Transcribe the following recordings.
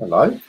Hello.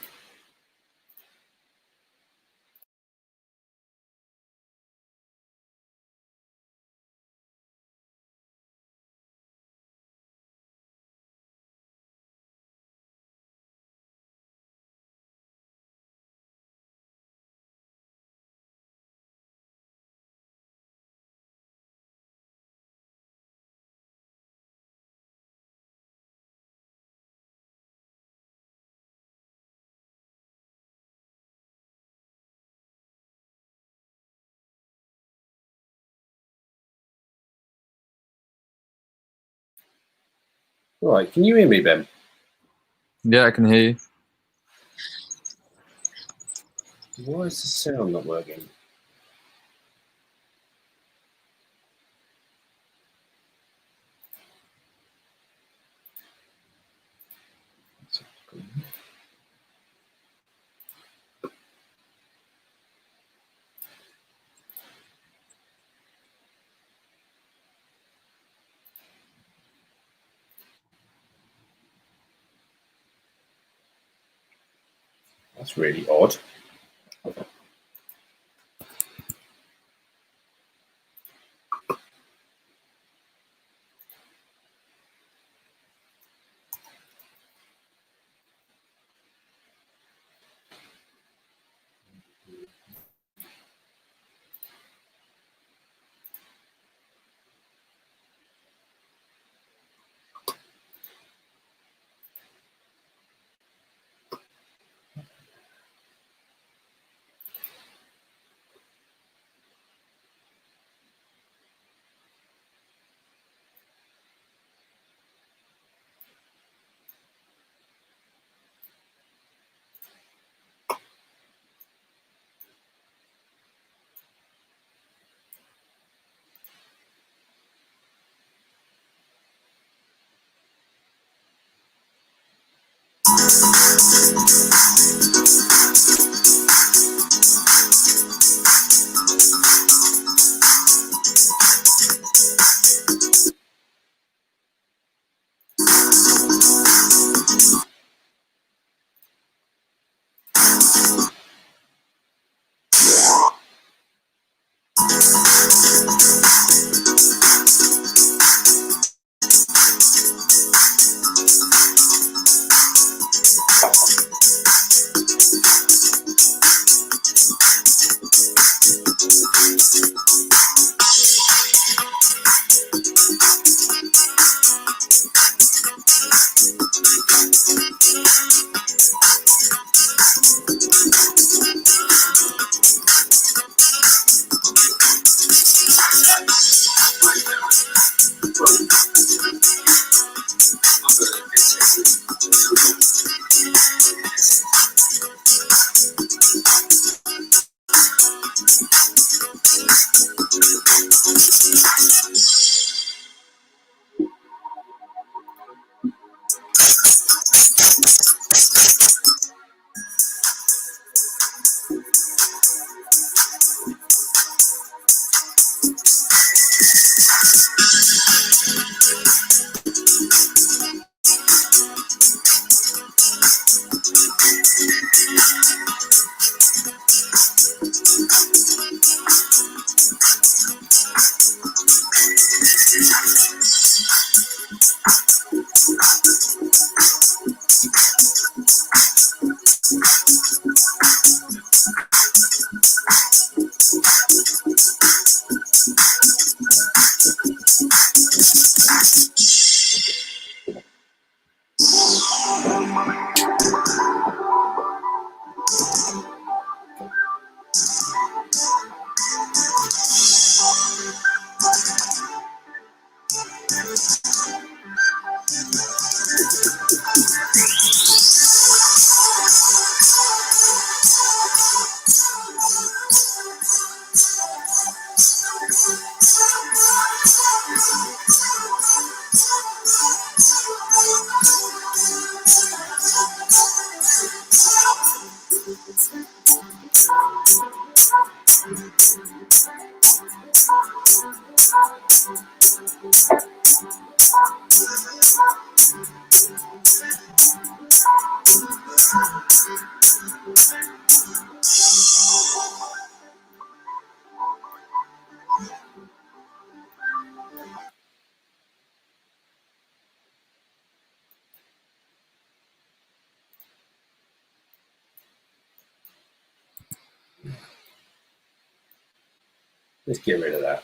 Right, can you hear me, Ben? Yeah, I can hear you. Why is the sound not working? That's really odd. Let's get rid of that.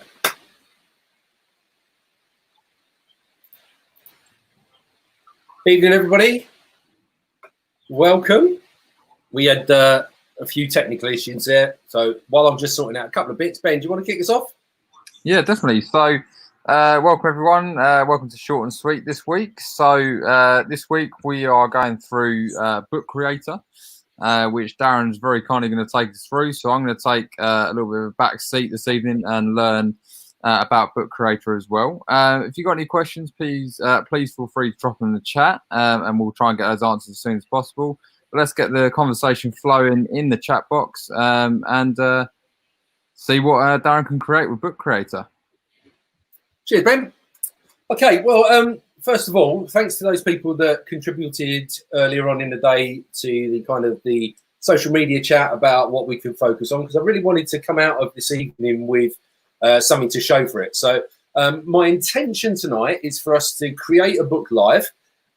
Evening, everybody. Welcome. We had a few technical issues there. So while I'm just sorting out a couple of bits, Ben, do you want to kick us off? Yeah, definitely. So, welcome everyone. Welcome to Short and Sweet this week. So, this week we are going through Book Creator, which Darren's very kindly going to take us through. So, I'm going to take a little bit of a back seat this evening and learn about Book Creator as well. If you've got any questions, please feel free to drop them in the chat, and we'll try and get those answers as soon as possible. But let's get the conversation flowing in the chat box and see what Darren can create with Book Creator. Cheers, Ben. Okay, well, first of all, thanks to those people that contributed earlier on in the day to the kind of the social media chat about what we could focus on, because I really wanted to come out of this evening with something to show for it. So my intention tonight is for us to create a book live,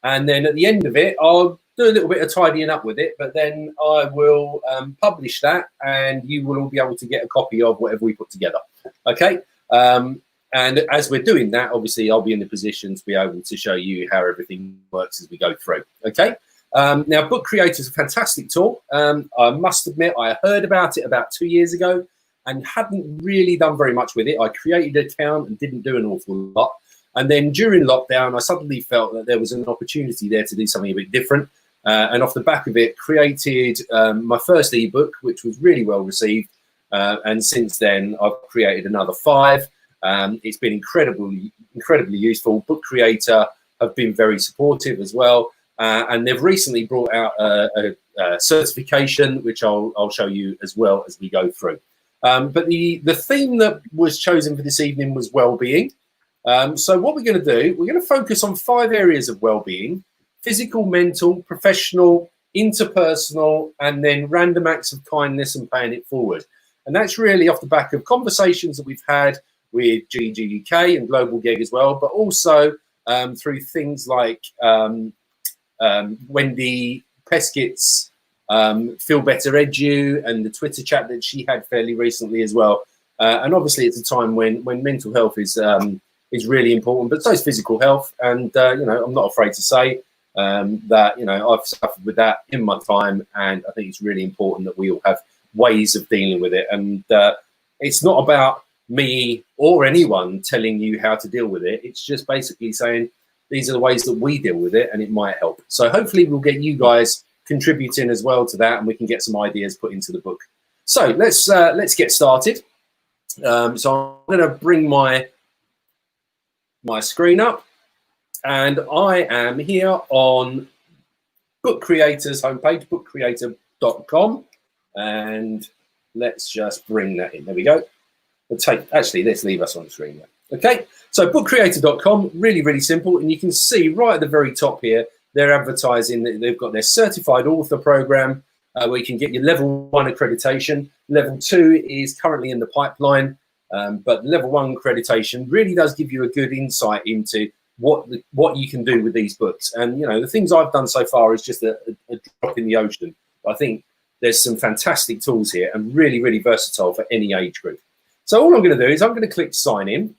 and then at the end of it, I'll do a little bit of tidying up with it, but then I will publish that, and you will all be able to get a copy of whatever we put together. Okay. And as we're doing that, obviously, I'll be in the position to be able to show you how everything works as we go through. Okay. Now, Book Creator is a fantastic tool. I must admit, I heard about it about 2 years ago and hadn't really done very much with it. I created an account and didn't do an awful lot. And then during lockdown, I suddenly felt that there was an opportunity there to do something a bit different. And off the back of it, created my first ebook, which was really well received. And since then, I've created another 5. It's been incredibly useful. Book Creator have been very supportive as well. And they've recently brought out a certification, which I'll show you as well as we go through. But the theme that was chosen for this evening was well-being. So what we're going to do, we're going to focus on 5 areas of well-being: physical, mental, professional, interpersonal, and then random acts of kindness and paying it forward. And that's really off the back of conversations that we've had with GGUK and Global Gig as well, but also through things like Wendy Peskett's Feel Better Edu and the Twitter chat that she had fairly recently as well. And obviously it's a time when mental health is really important, but so is physical health. And, you know, I'm not afraid to say that, you know, I've suffered with that in my time, and I think it's really important that we all have ways of dealing with it. And it's not about me or anyone telling you how to deal with it. It's just basically saying these are the ways that we deal with it, and it might help. So hopefully we'll get you guys contributing as well to that, and we can get some ideas put into the book. So let's get started. So I'm going to bring my screen up, and I am here on Book Creator's homepage, bookcreator.com, and let's just bring that in. There we go. Actually, let's leave us on the screen there. Okay, so bookcreator.com, really simple, and you can see right at the very top here, they're advertising that they've got their certified author program where you can get your level 1 accreditation. Level 2 is currently in the pipeline, but level 1 accreditation really does give you a good insight into what you can do with these books. And you know, the things I've done so far is just a drop in the ocean. I think there's some fantastic tools here and really versatile for any age group. So all I'm going to do is I'm going to click sign in.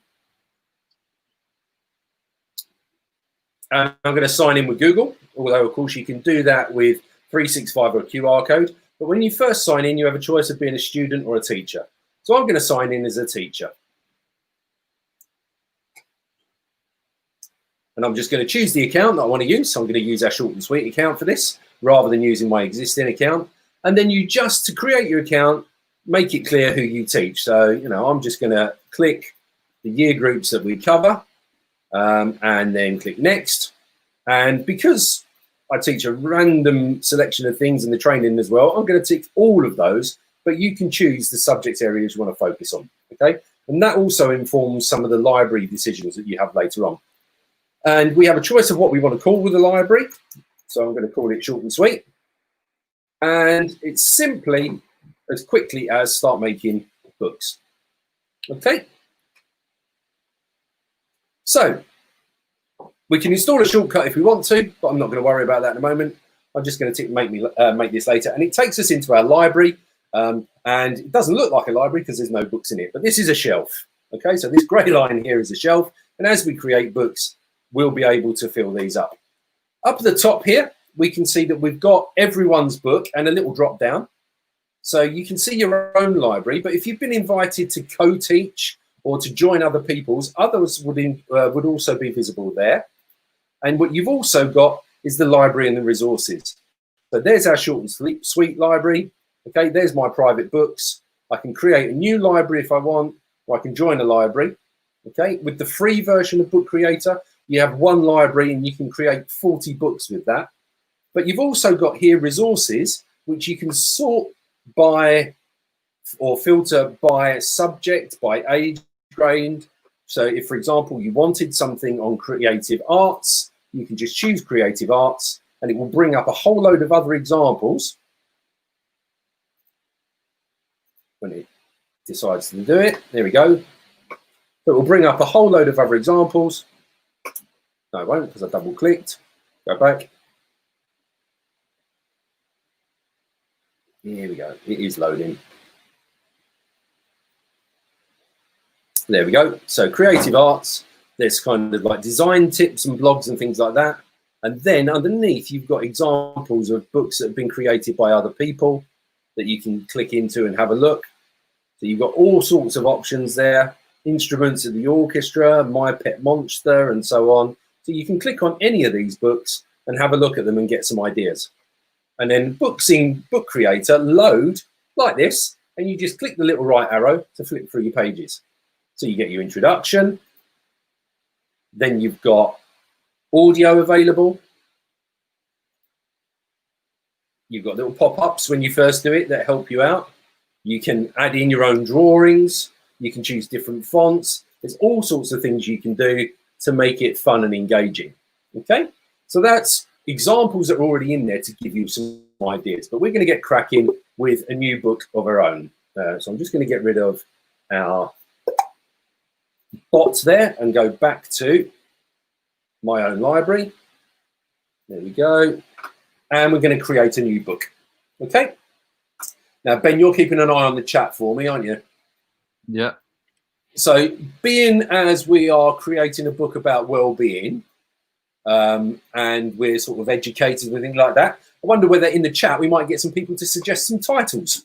And I'm going to sign in with Google, although of course you can do that with 365 or a QR code. But when you first sign in, you have a choice of being a student or a teacher. So I'm going to sign in as a teacher. And I'm just going to choose the account that I want to use. So I'm going to use our Short and Sweet account for this, rather than using my existing account. And then you just, to create your account, make it clear who you teach. So, you know, I'm just going to click the year groups that we cover and then click next. And because I teach a random selection of things in the training as well, I'm going to tick all of those, but you can choose the subject areas you want to focus on. Okay. And that also informs some of the library decisions that you have later on. And we have a choice of what we want to call with the library. So I'm going to call it Short and Sweet. And it's simply as quickly as start making books. Okay. So we can install a shortcut if we want to, but I'm not going to worry about that in a moment. I'm just going to make this later. And it takes us into our library. And it doesn't look like a library because there's no books in it, but this is a shelf. Okay, so this grey line here is a shelf, and as we create books, we'll be able to fill these up. Up at the top here, we can see that we've got everyone's book and a little drop down. So you can see your own library, but if you've been invited to co-teach or to join other people's, others would also be visible there. And what you've also got is the library and the resources. So there's our short and sweet library. Okay, there's my private books. I can create a new library if I want, or I can join a library. Okay, with the free version of Book Creator, you have one library and you can create 40 books with that. But you've also got here resources, which you can sort by or filter by subject, by age grade. So if, for example, you wanted something on creative arts, you can just choose creative arts and it will bring up a whole load of other examples when it decides to do it. There we go. It will bring up a whole load of other examples. No, it won't because I double clicked. Go back. Here we go. It is loading. There we go. So creative arts, there's kind of like design tips and blogs and things like that. And then underneath, you've got examples of books that have been created by other people that you can click into and have a look. So you've got all sorts of options there. Instruments of the orchestra, My Pet Monster, and so on. So you can click on any of these books and have a look at them and get some ideas. And then books in Book Creator load like this, and you just click the little right arrow to flip through your pages. So you get your introduction, then you've got audio available. You've got little pop-ups when you first do it that help you out. You can add in your own drawings. You can choose different fonts. There's all sorts of things you can do to make it fun and engaging. Okay, so that's examples that are already in there to give you some ideas. But we're going to get cracking with a new book of our own. So I'm just going to get rid of our bot there and go back to my own library. There we go. And we're going to create a new book. Okay. Now, Ben, you're keeping an eye on the chat for me, aren't you? Yeah. So being as we are creating a book about well-being, and we're sort of educators and things like that, I wonder whether in the chat we might get some people to suggest some titles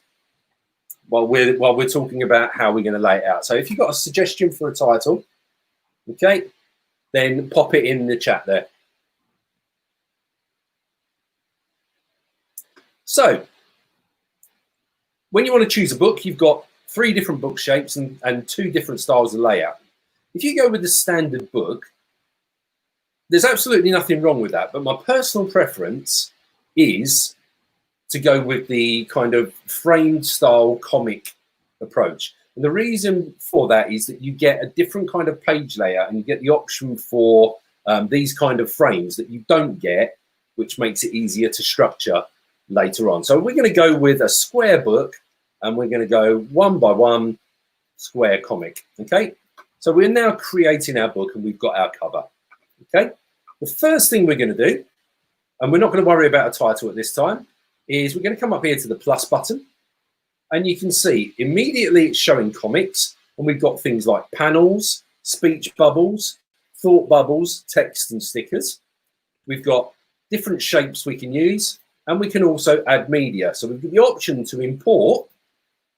while we're talking about how we're going to lay it out. So if you've got a suggestion for a title, okay, then pop it in the chat there. So when you want to choose a book, you've got 3 different book shapes and 2 different styles of layout. If you go with the standard book, there's absolutely nothing wrong with that. But my personal preference is to go with the kind of framed style comic approach. And the reason for that is that you get a different kind of page layout and you get the option for these kind of frames that you don't get, which makes it easier to structure later on. So we're going to go with a square book and we're going to go 1 by 1 square comic. Okay, so we're now creating our book and we've got our cover. Okay, the first thing we're going to do, and we're not going to worry about a title at this time, is we're going to come up here to the plus button and you can see immediately it's showing comics, and we've got things like panels, speech bubbles, thought bubbles, text and stickers. We've got different shapes we can use, and we can also add media. So we've got the option to import,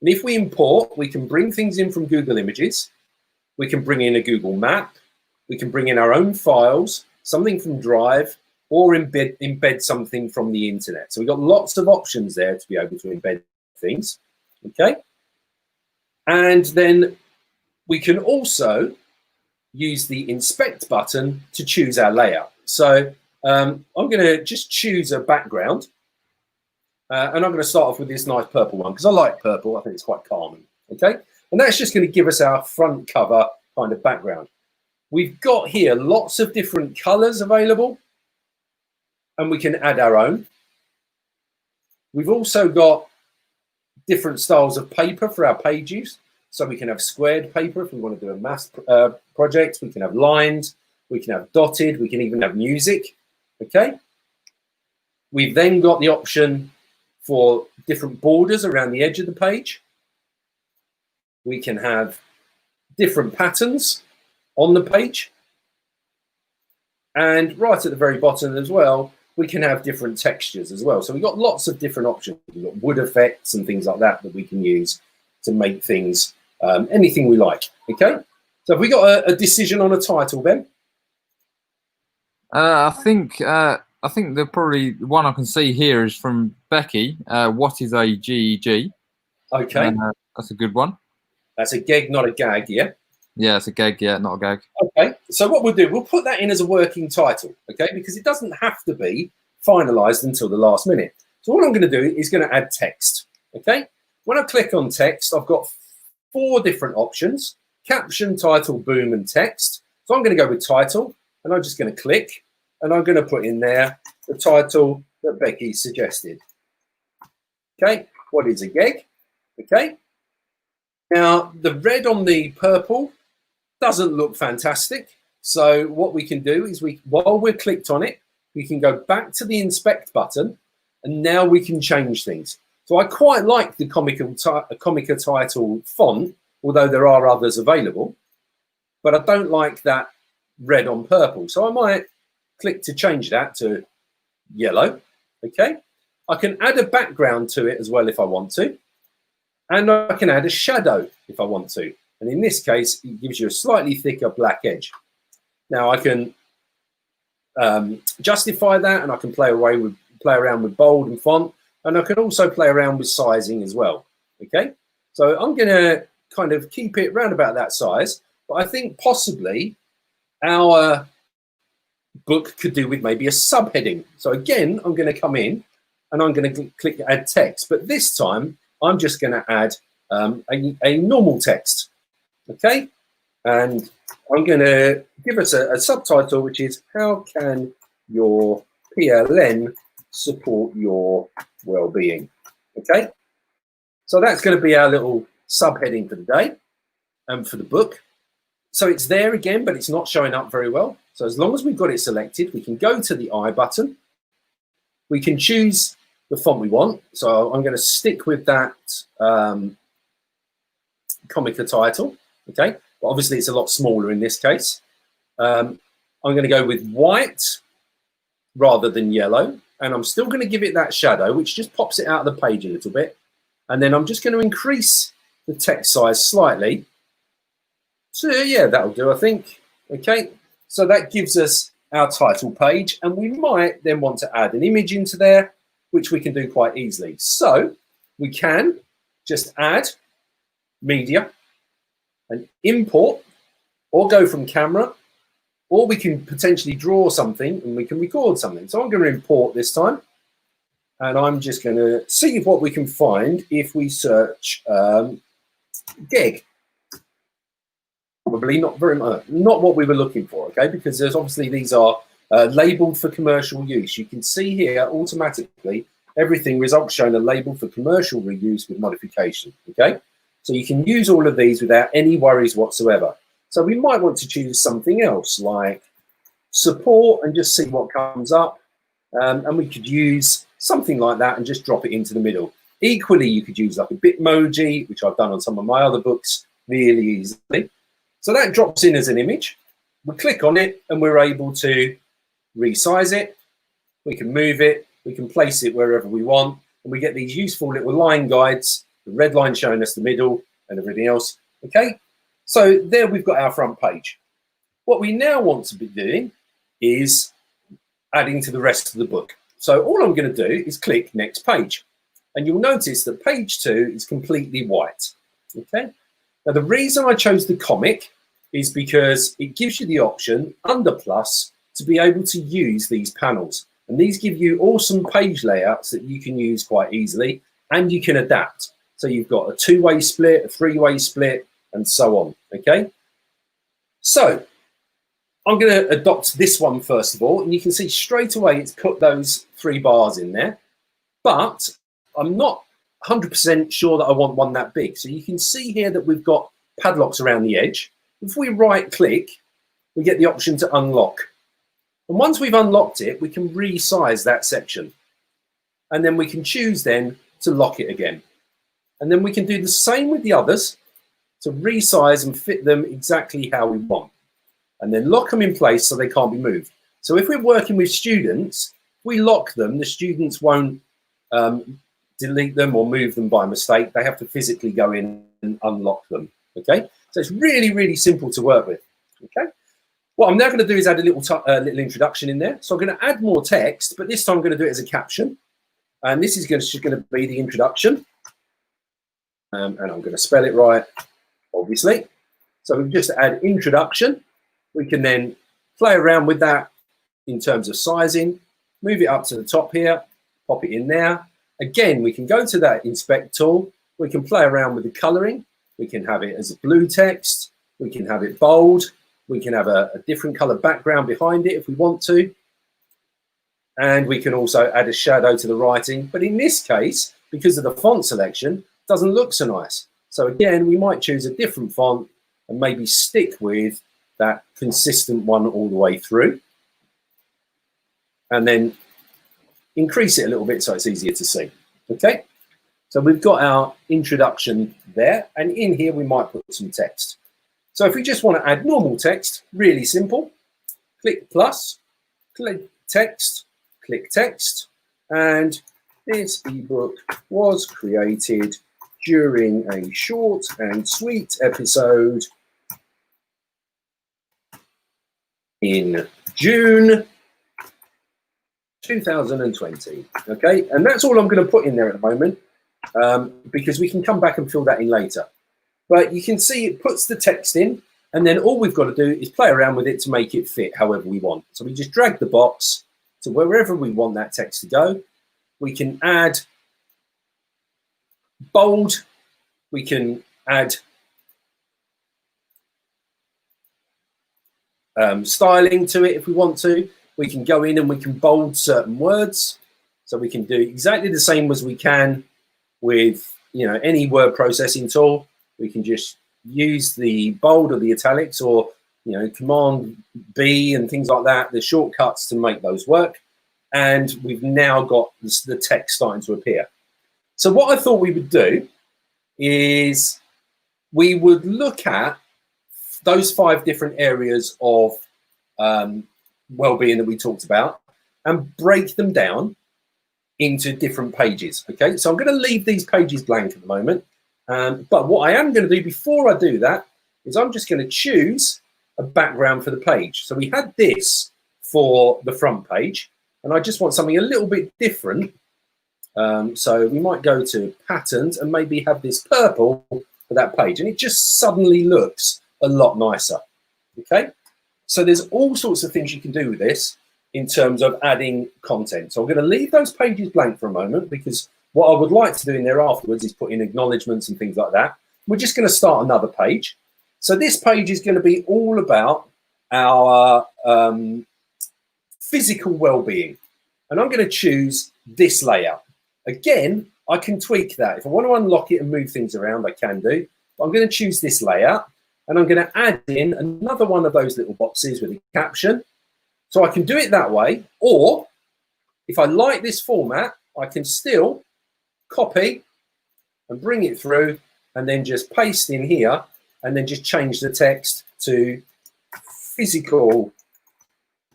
and if we import, we can bring things in from Google Images, we can bring in a Google map, we can bring in our own files, something from Drive, or embed something from the internet. So we've got lots of options there to be able to embed things, okay? And then we can also use the inspect button to choose our layout. So I'm gonna just choose a background, and I'm gonna start off with this nice purple one, because I like purple, I think it's quite calming, okay? And that's just gonna give us our front cover kind of background. We've got here lots of different colors available, and we can add our own. We've also got different styles of paper for our pages. So we can have squared paper if we want to do a math project. We can have lined, we can have dotted, we can even have music, okay? We've then got the option for different borders around the edge of the page. We can have different patterns on the page. And right at the very bottom as well, we can have different textures as well. So we've got lots of different options. We've got wood effects and things like that that we can use to make things anything we like. Okay. So have we got a decision on a title, Ben? I think the probably one I can see here is from Becky. What is a GEG? Okay. That's a good one. That's a geg, not a gag, yeah? Yeah, it's a gag, yeah, not a gag. Okay, so what we'll do, we'll put that in as a working title, okay? Because it doesn't have to be finalized until the last minute. So what I'm going to do is going to add text, okay? When I click on text, I've got 4 different options: caption, title, boom, and text. So I'm going to go with title, and I'm just going to click, and I'm going to put in there the title that Becky suggested. Okay, what is a geg? Okay. Now, the red on the purple doesn't look fantastic. So what we can do is while we're clicked on it, we can go back to the inspect button, and now we can change things. So I quite like the Comica title font, although there are others available, but I don't like that red on purple. So I might click to change that to yellow. Okay. I can add a background to it as well if I want to. And I can add a shadow if I want to. And in this case, it gives you a slightly thicker black edge. Now I can justify that, and I can play around with bold and font, and I can also play around with sizing as well. Okay, so I'm going to kind of keep it round about that size, but I think possibly our book could do with maybe a subheading. So again, I'm going to come in and I'm going to click add text, but this time I'm just going to add a normal text, okay? And I'm going to give us a subtitle, which is, how can your PLN support your well-being, okay? So that's going to be our little subheading for the day and for the book. So it's there again, but it's not showing up very well. So as long as we've got it selected, we can go to the I button. We can choose the font we want. So I'm going to stick with that Comica title, okay? But obviously it's a lot smaller in this case. I'm going to go with white rather than yellow, and I'm still going to give it that shadow, which just pops it out of the page a little bit. And then I'm just going to increase the text size slightly. So yeah, that'll do, I think. Okay, so that gives us our title page, and we might then want to add an image into there, which we can do quite easily. So we can just add media and import, or go from camera, or we can potentially draw something and we can record something. So I'm going to import this time, and I'm just going to see what we can find if we search gig. Probably not very much, not what we were looking for, okay? Because there's obviously these are labeled for commercial use. You can see here automatically everything results showing a label for commercial reuse with modification, okay? So you can use all of these without any worries whatsoever. So we might want to choose something else like support and just see what comes up. And we could use something like that and just drop it into the middle. Equally, you could use like a Bitmoji, which I've done on some of my other books really easily. So that drops in as an image. We click on it and we're able to resize it. We can move it. We can place it wherever we want. And we get these useful little line guides, the red line showing us the middle and everything else. Okay, so there we've got our front page. What we now want to be doing is adding to the rest of the book. So all I'm going to do is click next page. And you'll notice that page 2 is completely white. Okay. Now, the reason I chose the comic is because it gives you the option under plus to be able to use these panels. And these give you awesome page layouts that you can use quite easily, and you can adapt. So you've got a 2-way split, a 3-way split, and so on. Okay. So I'm going to adopt this one first of all, and you can see straight away it's put those 3 bars in there. But I'm not 100% sure that I want one that big. So you can see here that we've got padlocks around the edge. If we right click, we get the option to unlock. And once we've unlocked it, we can resize that section. And then we can choose then to lock it again. And then we can do the same with the others. to resize and fit them exactly how we want, and then lock them in place so they can't be moved. So if we're working with students, we lock them, the students won't delete them or move them by mistake. They have to physically go in and unlock them. Okay, so it's really, really simple to work with. Okay, what I'm now going to do is add a little introduction in there. So I'm going to add more text, but this time I'm going to do it as a caption, and this is just going to be the introduction, and I'm going to spell it right, obviously. So we just add introduction. We can then play around with that in terms of sizing, move it up to the top here, pop it in there. Again, we can go to that inspect tool. We can play around with the coloring. We can have it as a blue text. We can have it bold. We can have a different color background behind it if we want to. And we can also add a shadow to the writing. But in this case, because of the font selection, it doesn't look so nice. So again, we might choose a different font and maybe stick with that consistent one all the way through. And then increase it a little bit so it's easier to see. Okay, so we've got our introduction there, and in here we might put some text. So if we just want to add normal text, really simple, click plus, click text, and this ebook was created during a short and sweet episode in June 2020. Okay, and that's all I'm going to put in there at the moment, because we can come back and fill that in later. But you can see it puts the text in, and then all we've got to do is play around with it to make it fit however we want. So we just drag the box to wherever we want that text to go. We can add bold, we can add styling to it if we want to. We can go in and we can bold certain words. So we can do exactly the same as we can with, you know, any word processing tool. We can just use the bold or the italics, or, you know, Command B and things like that, the shortcuts to make those work. And we've now got the text starting to appear. So what I thought we would do is we would look at those 5 different areas of well-being that we talked about and break them down into different pages. Okay, so I'm going to leave these pages blank at the moment, but what I am going to do before I do that is I'm just going to choose a background for the page. So we had this for the front page, and I just want something a little bit different. So we might go to patterns and maybe have this purple for that page, and it just suddenly looks a lot nicer. Okay, so there's all sorts of things you can do with this in terms of adding content. So I'm going to leave those pages blank for a moment, because what I would like to do in there afterwards is put in acknowledgements and things like that. We're just going to start another page. So this page is going to be all about our physical well-being, and I'm going to choose this layout. Again, I can tweak that. If I want to unlock it and move things around, I can do. But I'm going to choose this layout, and I'm going to add in another one of those little boxes with a caption. So I can do it that way, or if I like this format, I can still copy and bring it through and then just paste in here and then just change the text to physical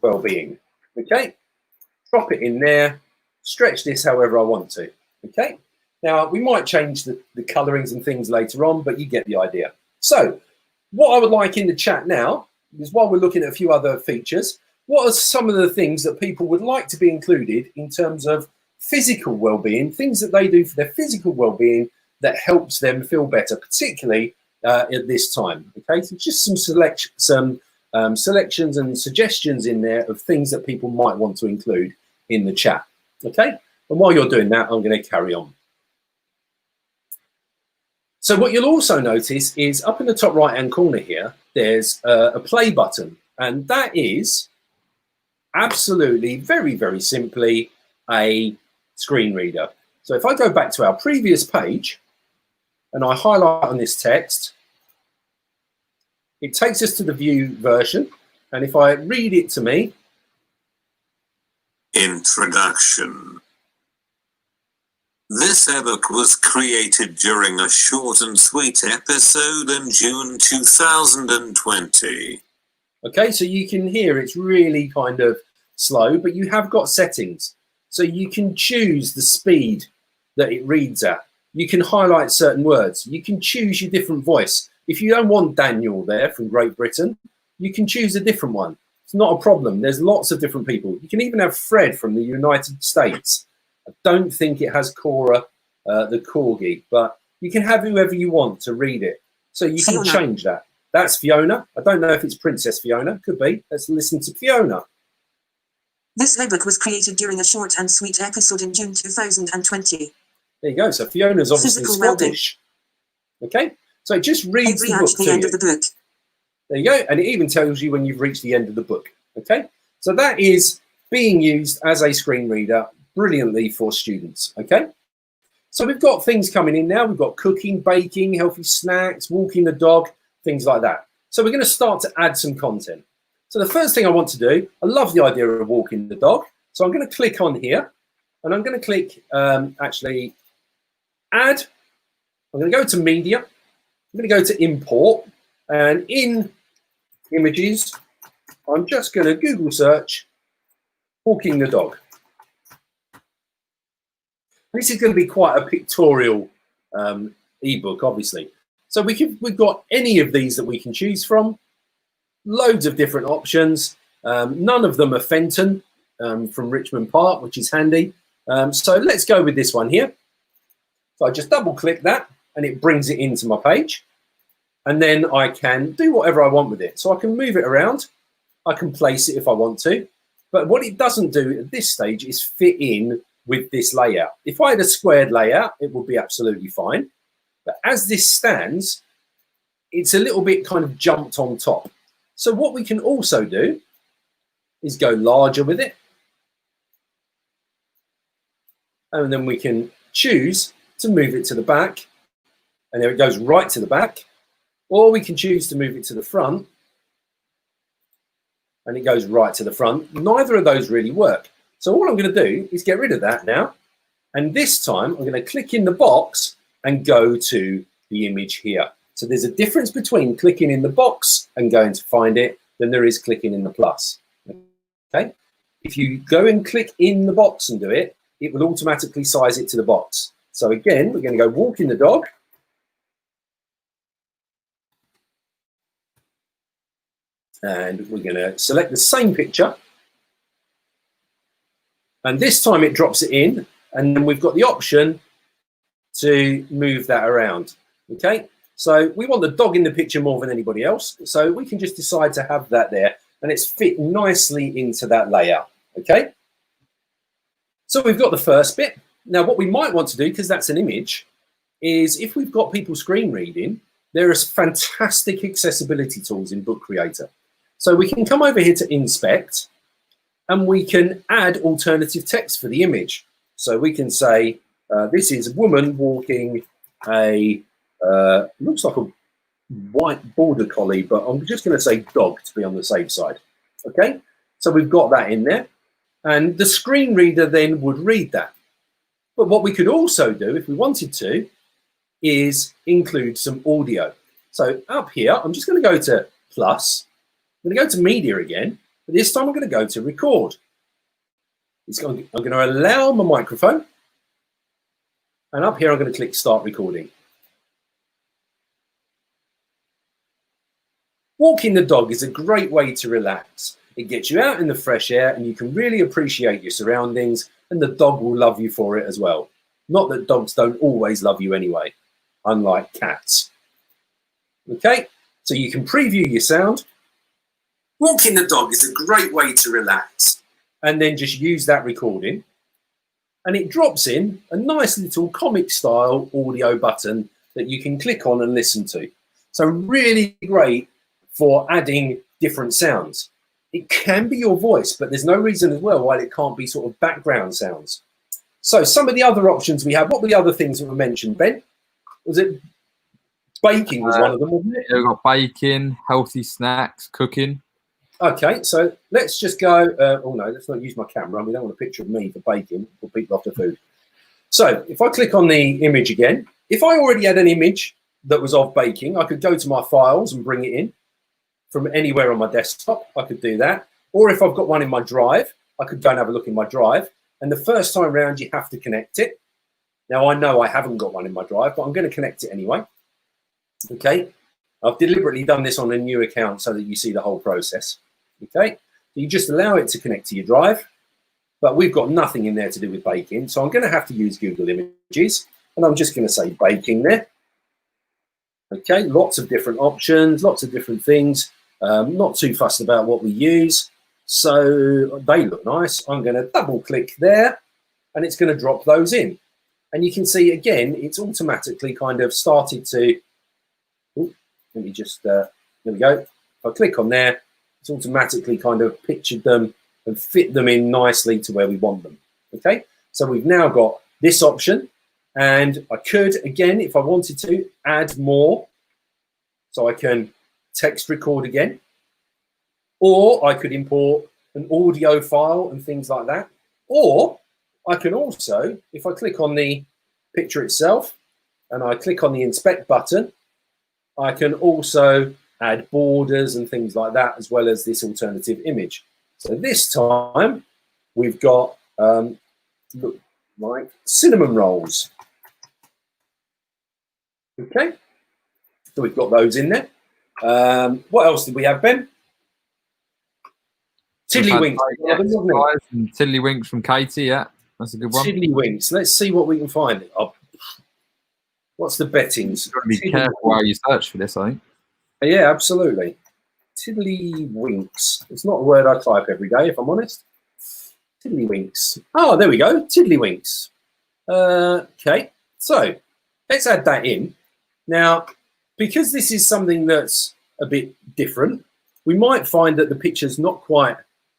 well-being. Okay, drop it in there, stretch this however I want to. Okay, now we might change the colorings and things later on, but you get the idea. So what I would like in the chat now is, while we're looking at a few other features, what are some of the things that people would like to be included in terms of physical well-being, things that they do for their physical well-being that helps them feel better, particularly at this time. Okay, so just some selections and suggestions in there of things that people might want to include in the chat. Okay, and while you're doing that, I'm going to carry on. So what you'll also notice is up in the top right-hand corner here, there's a play button, and that is absolutely, very, very simply, a screen reader. So if I go back to our previous page and I highlight on this text, it takes us to the view version. And if I read it to me, introduction. This ebook was created during a short and sweet episode in June 2020. Okay, so you can hear it's really kind of slow, but you have got settings. So you can choose the speed that it reads at. You can highlight certain words. You can choose your different voice. If you don't want Daniel there from Great Britain, you can choose a different one. It's not a problem. There's lots of different people. You can even have Fred from the United States. I don't think it has Cora, the corgi, but you can have whoever you want to read it. So you can change that. That's Fiona. I don't know if it's Princess Fiona. Could be. Let's listen to Fiona. This ebook was created during a short and sweet episode in June 2020. There you go. So Fiona's obviously Scottish. Okay. So it just reads the book to you. End of the book. There you go. And it even tells you when you've reached the end of the book. Okay. So that is being used as a screen reader brilliantly for students. Okay. So we've got things coming in now. We've got cooking, baking, healthy snacks, walking the dog, things like that. So we're going to start to add some content. So the first thing I want to do, I love the idea of walking the dog. So I'm going to click on here and I'm going to click actually add. I'm going to go to media. I'm going to go to import, and in images, I'm just going to Google search walking the dog. This is going to be quite a pictorial ebook, obviously. So we've got any of these that we can choose from. Loads of different options. None of them are Fenton from Richmond Park, which is handy. So let's go with this one here. So I just double click that and it brings it into my page. And then I can do whatever I want with it. So I can move it around. I can place it if I want to. But what it doesn't do at this stage is fit in with this layout. If I had a squared layout, it would be absolutely fine. But as this stands, it's a little bit kind of jumped on top. So what we can also do is go larger with it. And then we can choose to move it to the back. And there it goes right to the back. Or we can choose to move it to the front. And it goes right to the front. Neither of those really work. So all I'm going to do is get rid of that now. And this time I'm going to click in the box and go to the image here. So there's a difference between clicking in the box and going to find it than there is clicking in the plus. Okay. If you go and click in the box and do it, it will automatically size it to the box. So again, we're going to go walking the dog. And we're going to select the same picture. And this time it drops it in. And then we've got the option to move that around. Okay. So we want the dog in the picture more than anybody else. So we can just decide to have that there. And it's fit nicely into that layout. Okay. So we've got the first bit. Now what we might want to do, because that's an image, is if we've got people screen reading, there are fantastic accessibility tools in Book Creator. So we can come over here to inspect and we can add alternative text for the image. So we can say, this is a woman walking a, looks like a white border collie, but I'm just going to say dog to be on the safe side. Okay, so we've got that in there. And the screen reader then would read that. But what we could also do, if we wanted to, is include some audio. So up here, I'm just going to go to plus. I'm going to go to media again, but this time I'm going to go to record. I'm going to allow my microphone. And up here, I'm going to click start recording. Walking the dog is a great way to relax. It gets you out in the fresh air and you can really appreciate your surroundings, and the dog will love you for it as well. Not that dogs don't always love you anyway, unlike cats. Okay, so you can preview your sound. Walking the dog is a great way to relax, and then just use that recording. And it drops in a nice little comic style audio button that you can click on and listen to. So really great for adding different sounds. It can be your voice, but there's no reason as well why it can't be sort of background sounds. So some of the other options we have, what were the other things that were mentioned, Ben? Was it baking was one of them, wasn't it? Yeah, we've got baking, healthy snacks, cooking. Okay, so let's just go, oh no, let's not use my camera. We don't want a picture of me for baking for people off the food. So if I click on the image again, if I already had an image that was of baking, I could go to my files and bring it in from anywhere on my desktop. I could do that. Or if I've got one in my drive, I could go and have a look in my drive. And the first time round, you have to connect it. Now, I know I haven't got one in my drive, but I'm going to connect it anyway. Okay. I've deliberately done this on a new account so that you see the whole process. Okay. You just allow it to connect to your drive, but we've got nothing in there to do with baking. So I'm going to have to use Google Images, and I'm just going to say baking there. Okay. Lots of different options, lots of different things. Not too fussed about what we use. So they look nice. I'm going to double click there, and it's going to drop those in. And you can see, again, it's automatically kind of started to, let me just, there we go. If I click on there, it's automatically kind of pictured them and fit them in nicely to where we want them. Okay, so we've now got this option, and I could, again, if I wanted to, add more. So I can text record again, or I could import an audio file and things like that. Or I can also, if I click on the picture itself and I click on the inspect button, I can also add borders and things like that, as well as this alternative image. So this time we've got, look like cinnamon rolls. Okay, so we've got those in there. What else did we have, Ben? Tiddlywinks. Tiddlywinks from Katie, yeah. That's a good one. Tiddlywinks. Let's see what we can find. Oh, what's the bettings? You've got to be careful how you search for this, I think. Yeah, absolutely. Tiddlywinks. It's not a word I type every day, if I'm honest. Tiddlywinks. Oh, there we go. Tiddlywinks. Okay, so let's add that in. Now, because this is something that's a bit different, we might find that the picture's not quite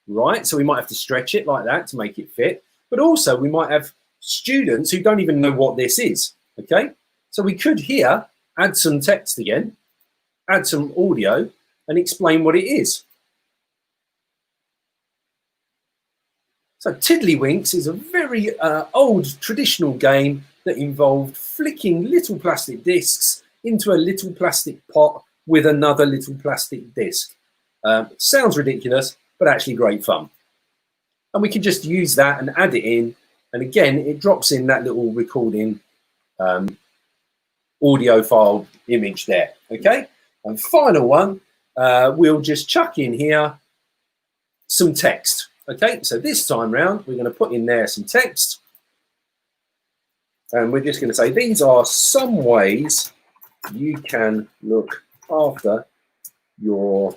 right, so we might have to stretch it like that to make it fit. But also, we might have students who don't even know what this is, okay? So we could here add some text again, add some audio, and explain what it is. So Tiddlywinks is a very old traditional game that involved flicking little plastic discs into a little plastic pot with another little plastic disc. Sounds ridiculous, but actually great fun. And we can just use that and add it in. And again, it drops in that little recording audio file image there, okay? And final one, we'll just chuck in here some text, okay? So this time round, we're gonna put in there some text. And we're just gonna say, these are some ways you can look after your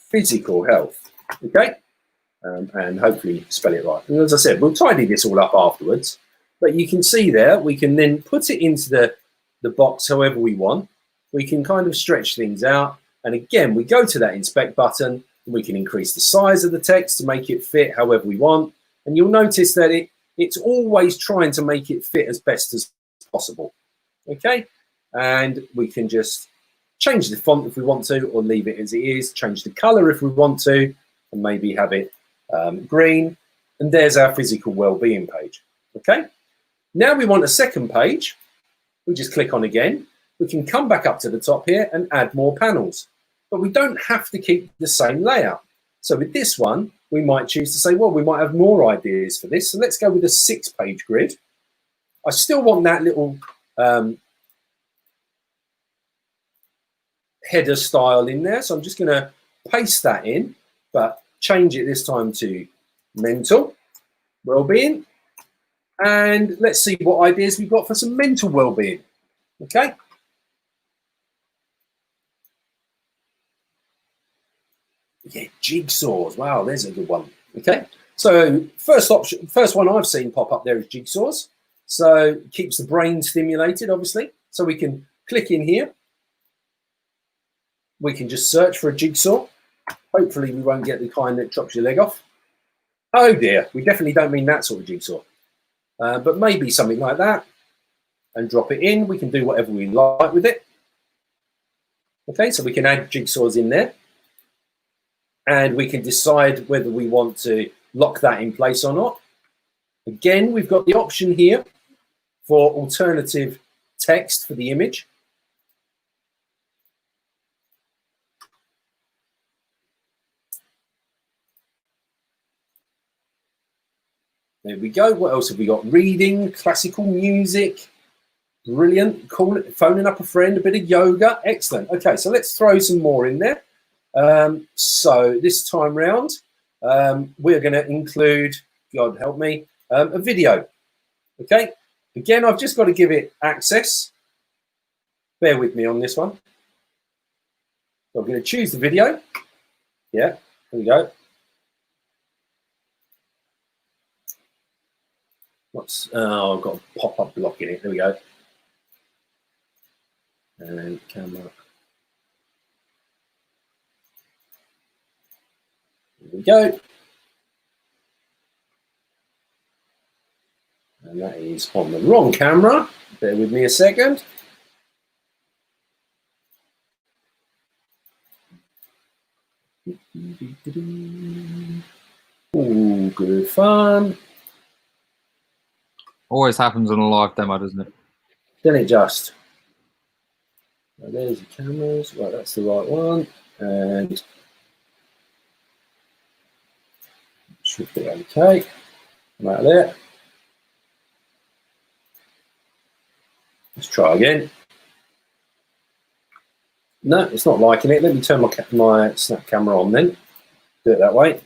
physical health, okay? And hopefully spell it right. And as I said, we'll tidy this all up afterwards, but you can see there, we can then put it into the box however we want. We can kind of stretch things out. And again, we go to that inspect button and we can increase the size of the text to make it fit however we want. And you'll notice that it's always trying to make it fit as best as possible, okay? And we can just change the font if we want to, or leave it as it is, change the color if we want to, and maybe have it green. And there's our physical well-being page, okay? Now we want a second page. We just click on again. We can come back up to the top here and add more panels, but we don't have to keep the same layout. So with this one, we might choose to say, well, we might have more ideas for this. So let's go with a 6-page grid. I still want that little header style in there. So I'm just going to paste that in, but change it this time to mental well-being. And let's see what ideas we've got for some mental well-being. Okay. Yeah, jigsaws. Wow, there's a good one. Okay. So first one I've seen pop up there is jigsaws. So it keeps the brain stimulated, obviously. So we can click in here. We can just search for a jigsaw. Hopefully we won't get the kind that chops your leg off. Oh dear, we definitely don't mean that sort of jigsaw. But maybe something like that. And drop it in. We can do whatever we like with it. Okay, so we can add jigsaws in there. And we can decide whether we want to lock that in place or not. Again, we've got the option here for alternative text for the image. There we go. What else have we got? Reading, classical music. Brilliant. Cool. Phoning up a friend, a bit of yoga. Excellent. Okay, so let's throw some more in there. So this time round, we're going to include, God help me, a video. Okay. Again, I've just got to give it access. Bear with me on this one. So I'm going to choose the video. Yeah, there we go. Oh, I've got a pop-up block in it. There we go. And camera. There we go. And that is on the wrong camera. Bear with me a second. Ooh, good fun. Always happens on a live demo, doesn't it? Then it just. Now there's the cameras. Right, that's the right one. And should be okay. Right there. Let's try again. No, it's not liking it. Let me turn my snap camera on then. Do it that way.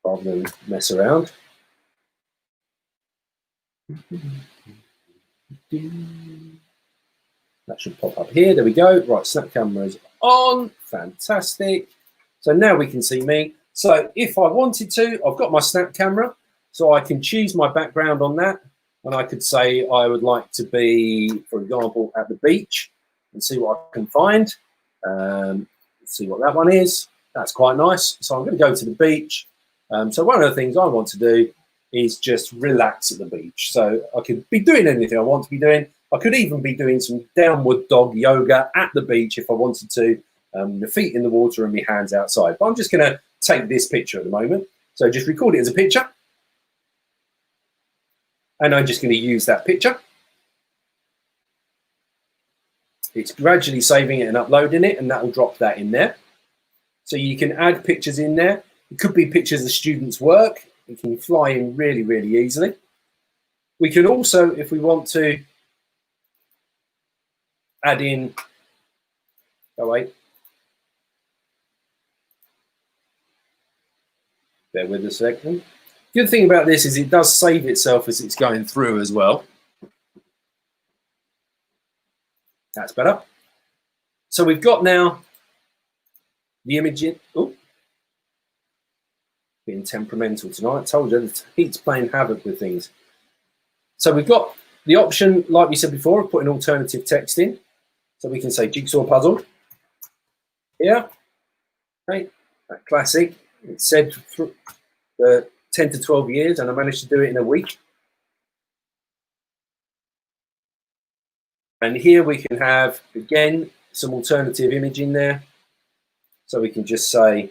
Rather than mess around. That should pop up here. There we go. Right, snap camera is on. Fantastic. So now we can see me. So if I wanted to, I've got my snap camera, so I can choose my background on that. And I could say I would like to be, for example, at the beach and see what I can find. Let's see what that one is. That's quite nice. So I'm going to go to the beach. So one of the things I want to do is just relax at the beach. So I could be doing anything I want to be doing. I could even be doing some downward dog yoga at the beach if I wanted to. The feet in the water and my hands outside. But I'm just going to take this picture at the moment. So just record it as a picture. And I'm just going to use that picture. It's gradually saving it and uploading it, and that will drop that in there. So you can add pictures in there. It could be pictures of students' work. It can fly in really, really easily. We can also, if we want to, add in, oh wait, bear with a second. Good thing about this is it does save itself as it's going through as well. That's better. So we've got now the image in. Oh, being temperamental tonight. I told you the heat's playing havoc with things. So we've got the option, like we said before, of putting alternative text in. So we can say jigsaw puzzle here. Okay, that classic. It said for 10 to 12 years, and I managed to do it in a week. And here we can have, again, some alternative image in there. So we can just say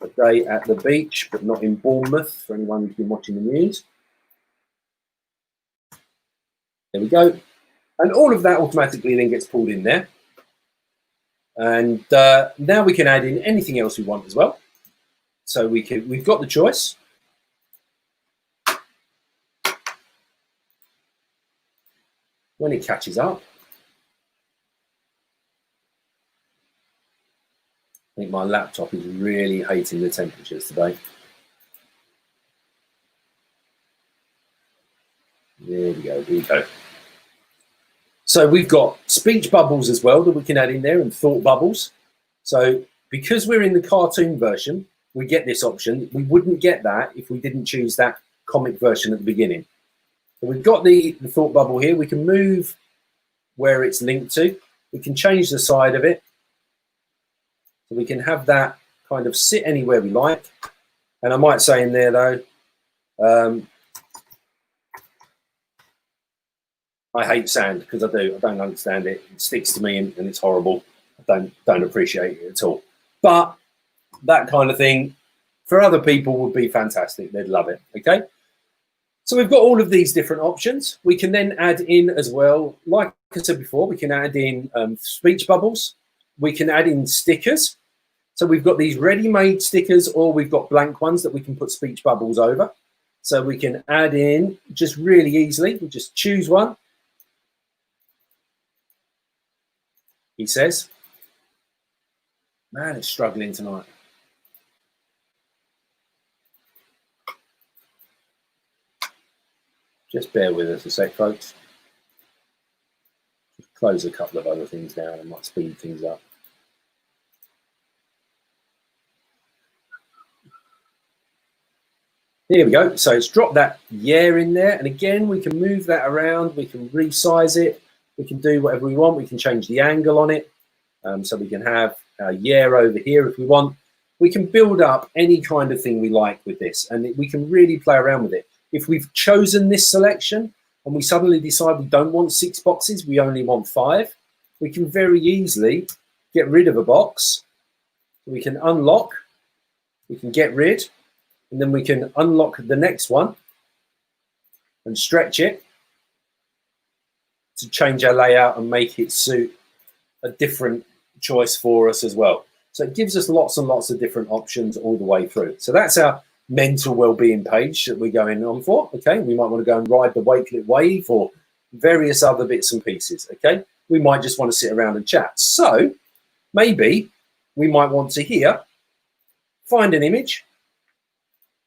a day at the beach, but not in Bournemouth, for anyone who's been watching the news. There we go. And all of that automatically then gets pulled in there. And now we can add in anything else we want as well. So we've got the choice. When it catches up, I think my laptop is really hating the temperatures today. There we go, here we go. So we've got speech bubbles as well that we can add in there, and thought bubbles. So because we're in the cartoon version, we get this option. We wouldn't get that if we didn't choose that comic version at the beginning. So we've got the thought bubble here. We can move where it's linked to. We can change the side of it. So we can have that kind of sit anywhere we like. And I might say in there though, I hate sand, because I don't understand it. It sticks to me and it's horrible. I don't appreciate it at all. But that kind of thing, For other people would be fantastic. They'd love it. Okay. So we've got all of these different options. We can then add in as well, like I said before, we can add in speech bubbles. We can add in stickers. So we've got these ready-made stickers, or we've got blank ones that we can put speech bubbles over. So we can add in just really easily. We just choose one. He says, man, it's struggling tonight. Just bear with us a sec, folks. Just close a couple of other things down and might speed things up. Here we go. So it's dropped that yeah in there. And again, we can move that around. We can resize it. We can do whatever we want. We can change the angle on it. So we can have a yeah over here if we want. We can build up any kind of thing we like with this. And we can really play around with it. If we've chosen this selection and we suddenly decide we don't want 6 boxes, we only want 5, we can very easily get rid of a box. We can unlock, we can get rid, and then we can unlock the next one and stretch it to change our layout and make it suit a different choice for us as well. So it gives us lots and lots of different options all the way through. So that's our mental well-being page that we're going on for. Okay, we might want to go and ride the Wakelet wave or various other bits and pieces. Okay, we might just want to sit around and chat. So maybe we might want to here find an image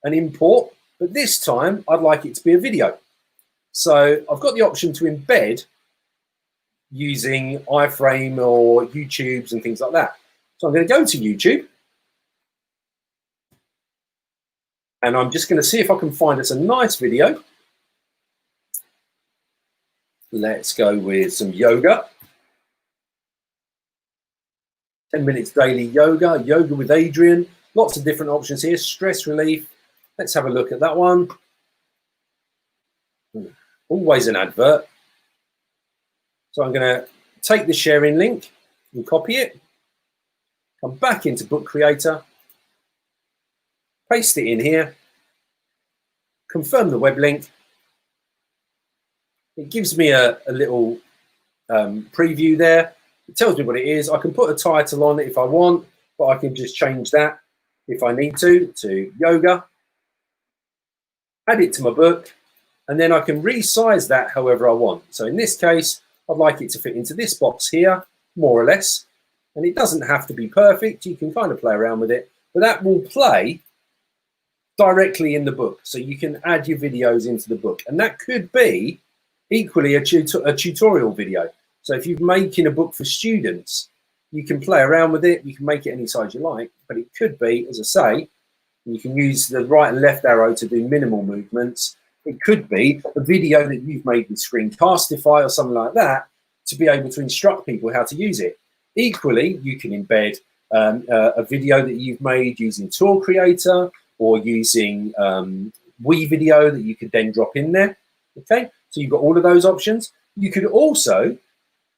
and import, but this time I'd like it to be a video. So I've got the option to embed using iframe or YouTube's and things like that. So I'm going to go to YouTube. And I'm just going to see if I can find us a nice video. Let's go with some yoga. 10 minutes daily yoga, yoga with Adrian. Lots of different options here. Stress relief. Let's have a look at that one. Always an advert. So I'm going to take the sharing link and copy it. Come back into Book Creator. Paste it in here, confirm the web link. It gives me a little preview there. It tells me what it is. I can put a title on it if I want, but I can just change that if I need to yoga, add it to my book, and then I can resize that however I want. So in this case, I'd like it to fit into this box here, more or less. And it doesn't have to be perfect. You can kind of play around with it, but that will play directly in the book, so you can add your videos into the book, and that could be equally a tutorial video. So if you're making a book for students, you can play around with it, you can make it any size you like, but it could be, as I say, you can use the right and left arrow to do minimal movements. It could be a video that you've made with Screencastify or something like that to be able to instruct people how to use it. Equally, you can embed a video that you've made using Tour Creator or using WeVideo that you could then drop in there. Okay, so you've got all of those options. You could also,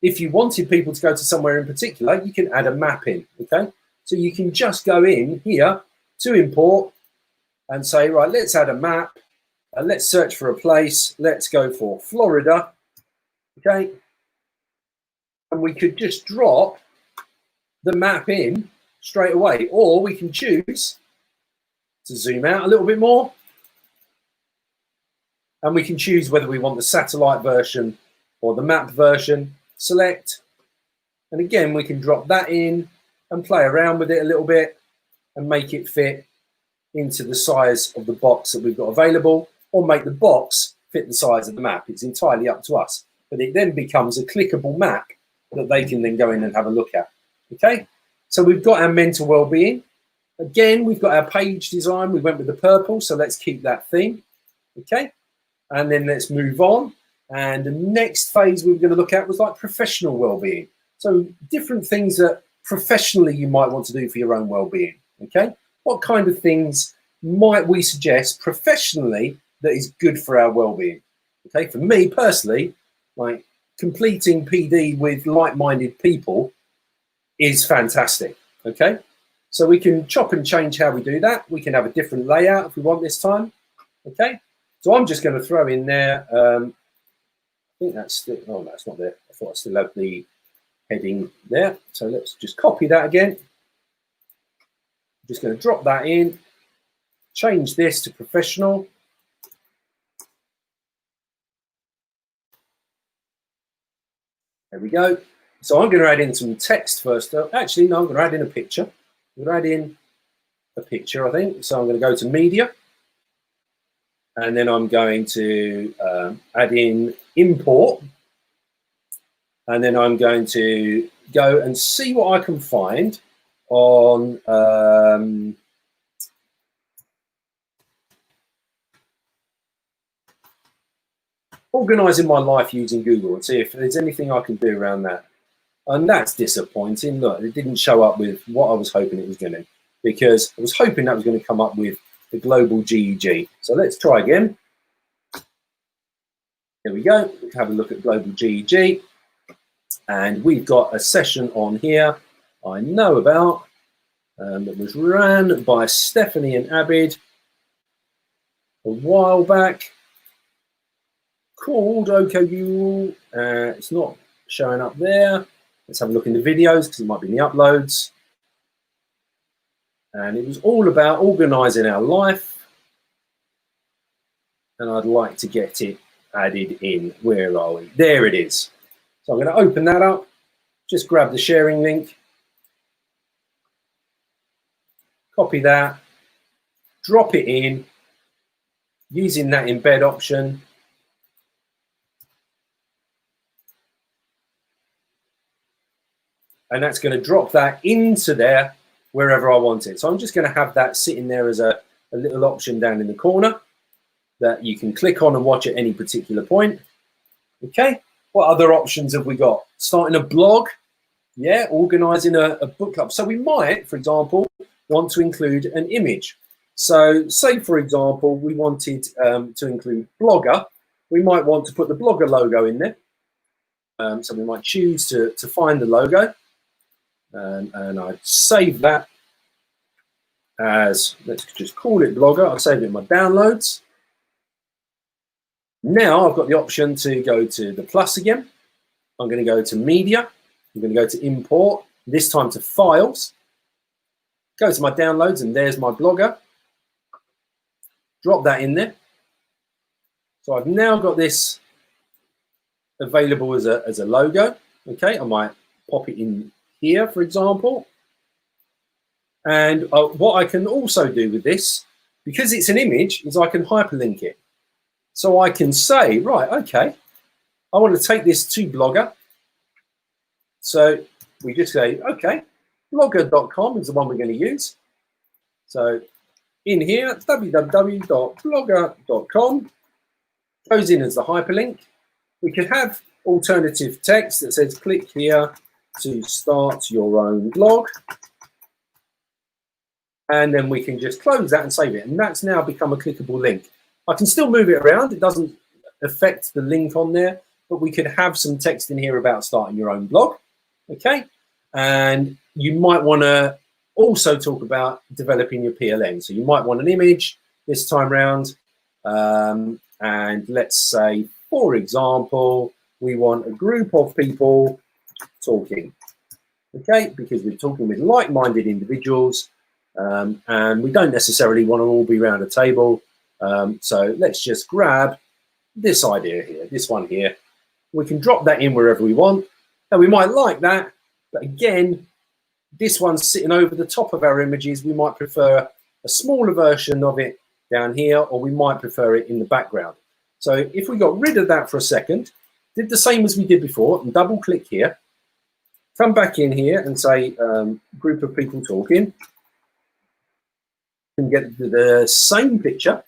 if you wanted people to go to somewhere in particular, you can add a map in. Okay, so you can just go in here to import and say, right, let's add a map. Let's search for a place. Let's go for Florida. Okay, and we could just drop the map in straight away, or we can choose to zoom out a little bit more, and we can choose whether we want the satellite version or the map version. Select, and again we can drop that in and play around with it a little bit and make it fit into the size of the box that we've got available, or make the box fit the size of the map. It's entirely up to us, but it then becomes a clickable map that they can then go in and have a look at. Okay, so we've got our mental well-being. Again, we've got our page design. We went with the purple, so let's keep that theme. Okay, and then let's move on. And the next phase we were going to look at was like professional well-being. So different things that professionally you might want to do for your own well-being. Okay, what kind of things might we suggest professionally that is good for our well-being? Okay, for me personally, like completing PD with like-minded people is fantastic. Okay, So we can chop and change how we do that. We can have a different layout if we want this time. Okay, so I'm just going to throw in there. I think that's still, oh, no, it's not there. I thought I still had the heading there. So let's just copy that again. I'm just going to drop that in, change this to professional. There we go. So I'm going to add in some text first. Actually, no, I'm going to add in a picture. I'm going to add in a picture, I think. So I'm going to go to media. And then I'm going to add in import. And then I'm going to go and see what I can find on organising my life using Google and see if there's anything I can do around that. And that's disappointing. Look, it didn't show up with what I was hoping it was going to, because I was hoping that was going to come up with the global GEG. So let's try again. There we go. We can have a look at global GEG. And we've got a session on here I know about that was ran by Stephanie and Abid a while back, called OKU. It's not showing up there. Let's have a look in the videos because it might be in the uploads. And it was all about organising our life. And I'd like to get it added in. Where are we? There it is. So I'm going to open that up. Just grab the sharing link. Copy that. Drop it in. Using that embed option. And that's going to drop that into there wherever I want it. So I'm just going to have that sitting there as a little option down in the corner that you can click on and watch at any particular point. Okay, what other options have we got? Starting a blog, yeah, organising a book club. So we might, for example, want to include an image. So say, for example, we wanted to include Blogger. We might want to put the Blogger logo in there. So we might choose to find the logo. And I'd save that as, let's just call it Blogger. I'll save it in my downloads. Now I've got the option to go to the plus again. I'm going to go to media. I'm going to go to import, this time to files. Go to my downloads and there's my Blogger. Drop that in there. So I've now got this available as a logo. Okay, I might pop it in here, for example. And what I can also do with this, because it's an image, is I can hyperlink it. So I can say, right, okay, I want to take this to Blogger. So we just say, okay, blogger.com is the one we're going to use. So in here, www.blogger.com goes in as the hyperlink. We could have alternative text that says, click here to start your own blog. And then we can just close that and save it. And that's now become a clickable link. I can still move it around. It doesn't affect the link on there, but we could have some text in here about starting your own blog. Okay. And you might want to also talk about developing your PLN. So you might want an image this time round. And let's say, for example, we want a group of people talking. Okay, because we're talking with like-minded individuals, and we don't necessarily want to all be around a table. So let's just grab this idea here, this one here. We can drop that in wherever we want. Now we might like that, but again, this one's sitting over the top of our images. We might prefer a smaller version of it down here, or we might prefer it in the background. So if we got rid of that for a second, did the same as we did before, and double click here, come back in here and say group of people talking, and get the same picture.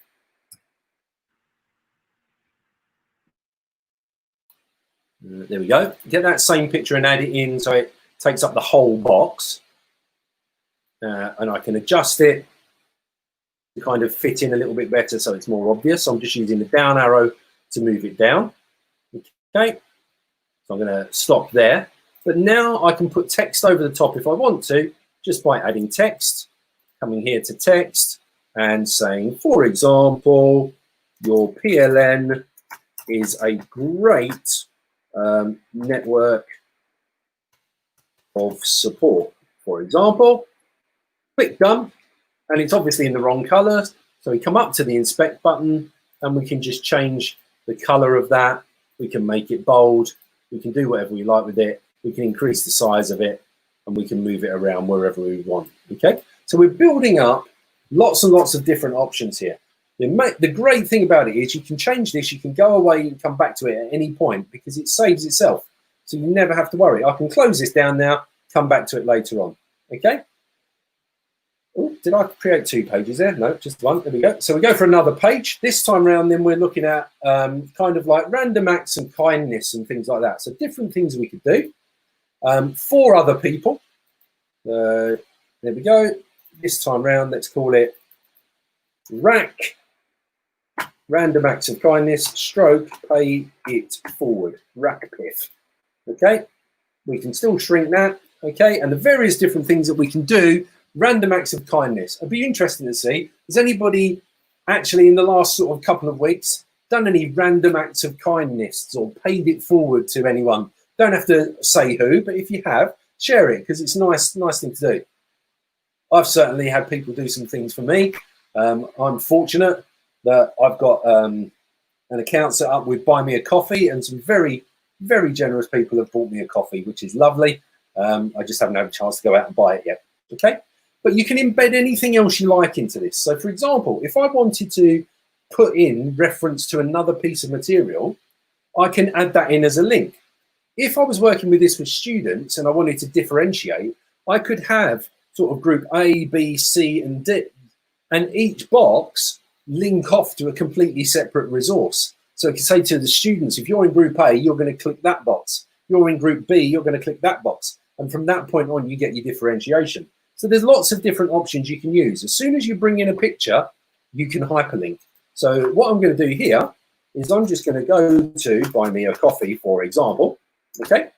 There we go. Get that same picture and add it in so it takes up the whole box. And I can adjust it to kind of fit in a little bit better so it's more obvious. So I'm just using the down arrow to move it down. Okay. So I'm going to stop there. But now I can put text over the top if I want to, just by adding text, coming here to text and saying, for example, your PLN is a great network of support, for example. Click done, and it's obviously in the wrong color. So we come up to the inspect button and we can just change the color of that. We can make it bold. We can do whatever we like with it. We can increase the size of it and we can move it around wherever we want. Okay, so we're building up lots and lots of different options here. The great thing about it is you can change this, you can go away and come back to it at any point because it saves itself. So you never have to worry. I can close this down now, come back to it later on. Okay. Ooh, did I create 2 pages there? No, just one. There we go. So we go for another page. This time around, then we're looking at kind of like random acts of kindness and things like that. So different things we could do for other people. There we go. This time round, let's call it rack. Random acts of kindness, stroke, pay it forward, rack piff. Okay, we can still shrink that. Okay, and the various different things that we can do, random acts of kindness. It'd be interesting to see, has anybody actually in the last sort of couple of weeks done any random acts of kindness or paid it forward to anyone? Don't have to say who, but if you have, share it because it's a nice thing to do. I've certainly had people do some things for me. I'm fortunate that I've got an account set up with Buy Me a Coffee, and some very, very generous people have bought me a coffee, which is lovely. I just haven't had a chance to go out and buy it yet. Okay, but you can embed anything else you like into this. So, for example, if I wanted to put in reference to another piece of material, I can add that in as a link. If I was working with this with students and I wanted to differentiate, I could have sort of group A, B, C, and D, and each box link off to a completely separate resource. So I can say to the students, if you're in group A, you're going to click that box. You're in group B, you're going to click that box. And from that point on, you get your differentiation. So there's lots of different options you can use. As soon as you bring in a picture, you can hyperlink. So what I'm going to do here is I'm just going to go to Buy Me a Coffee, for example. Okay.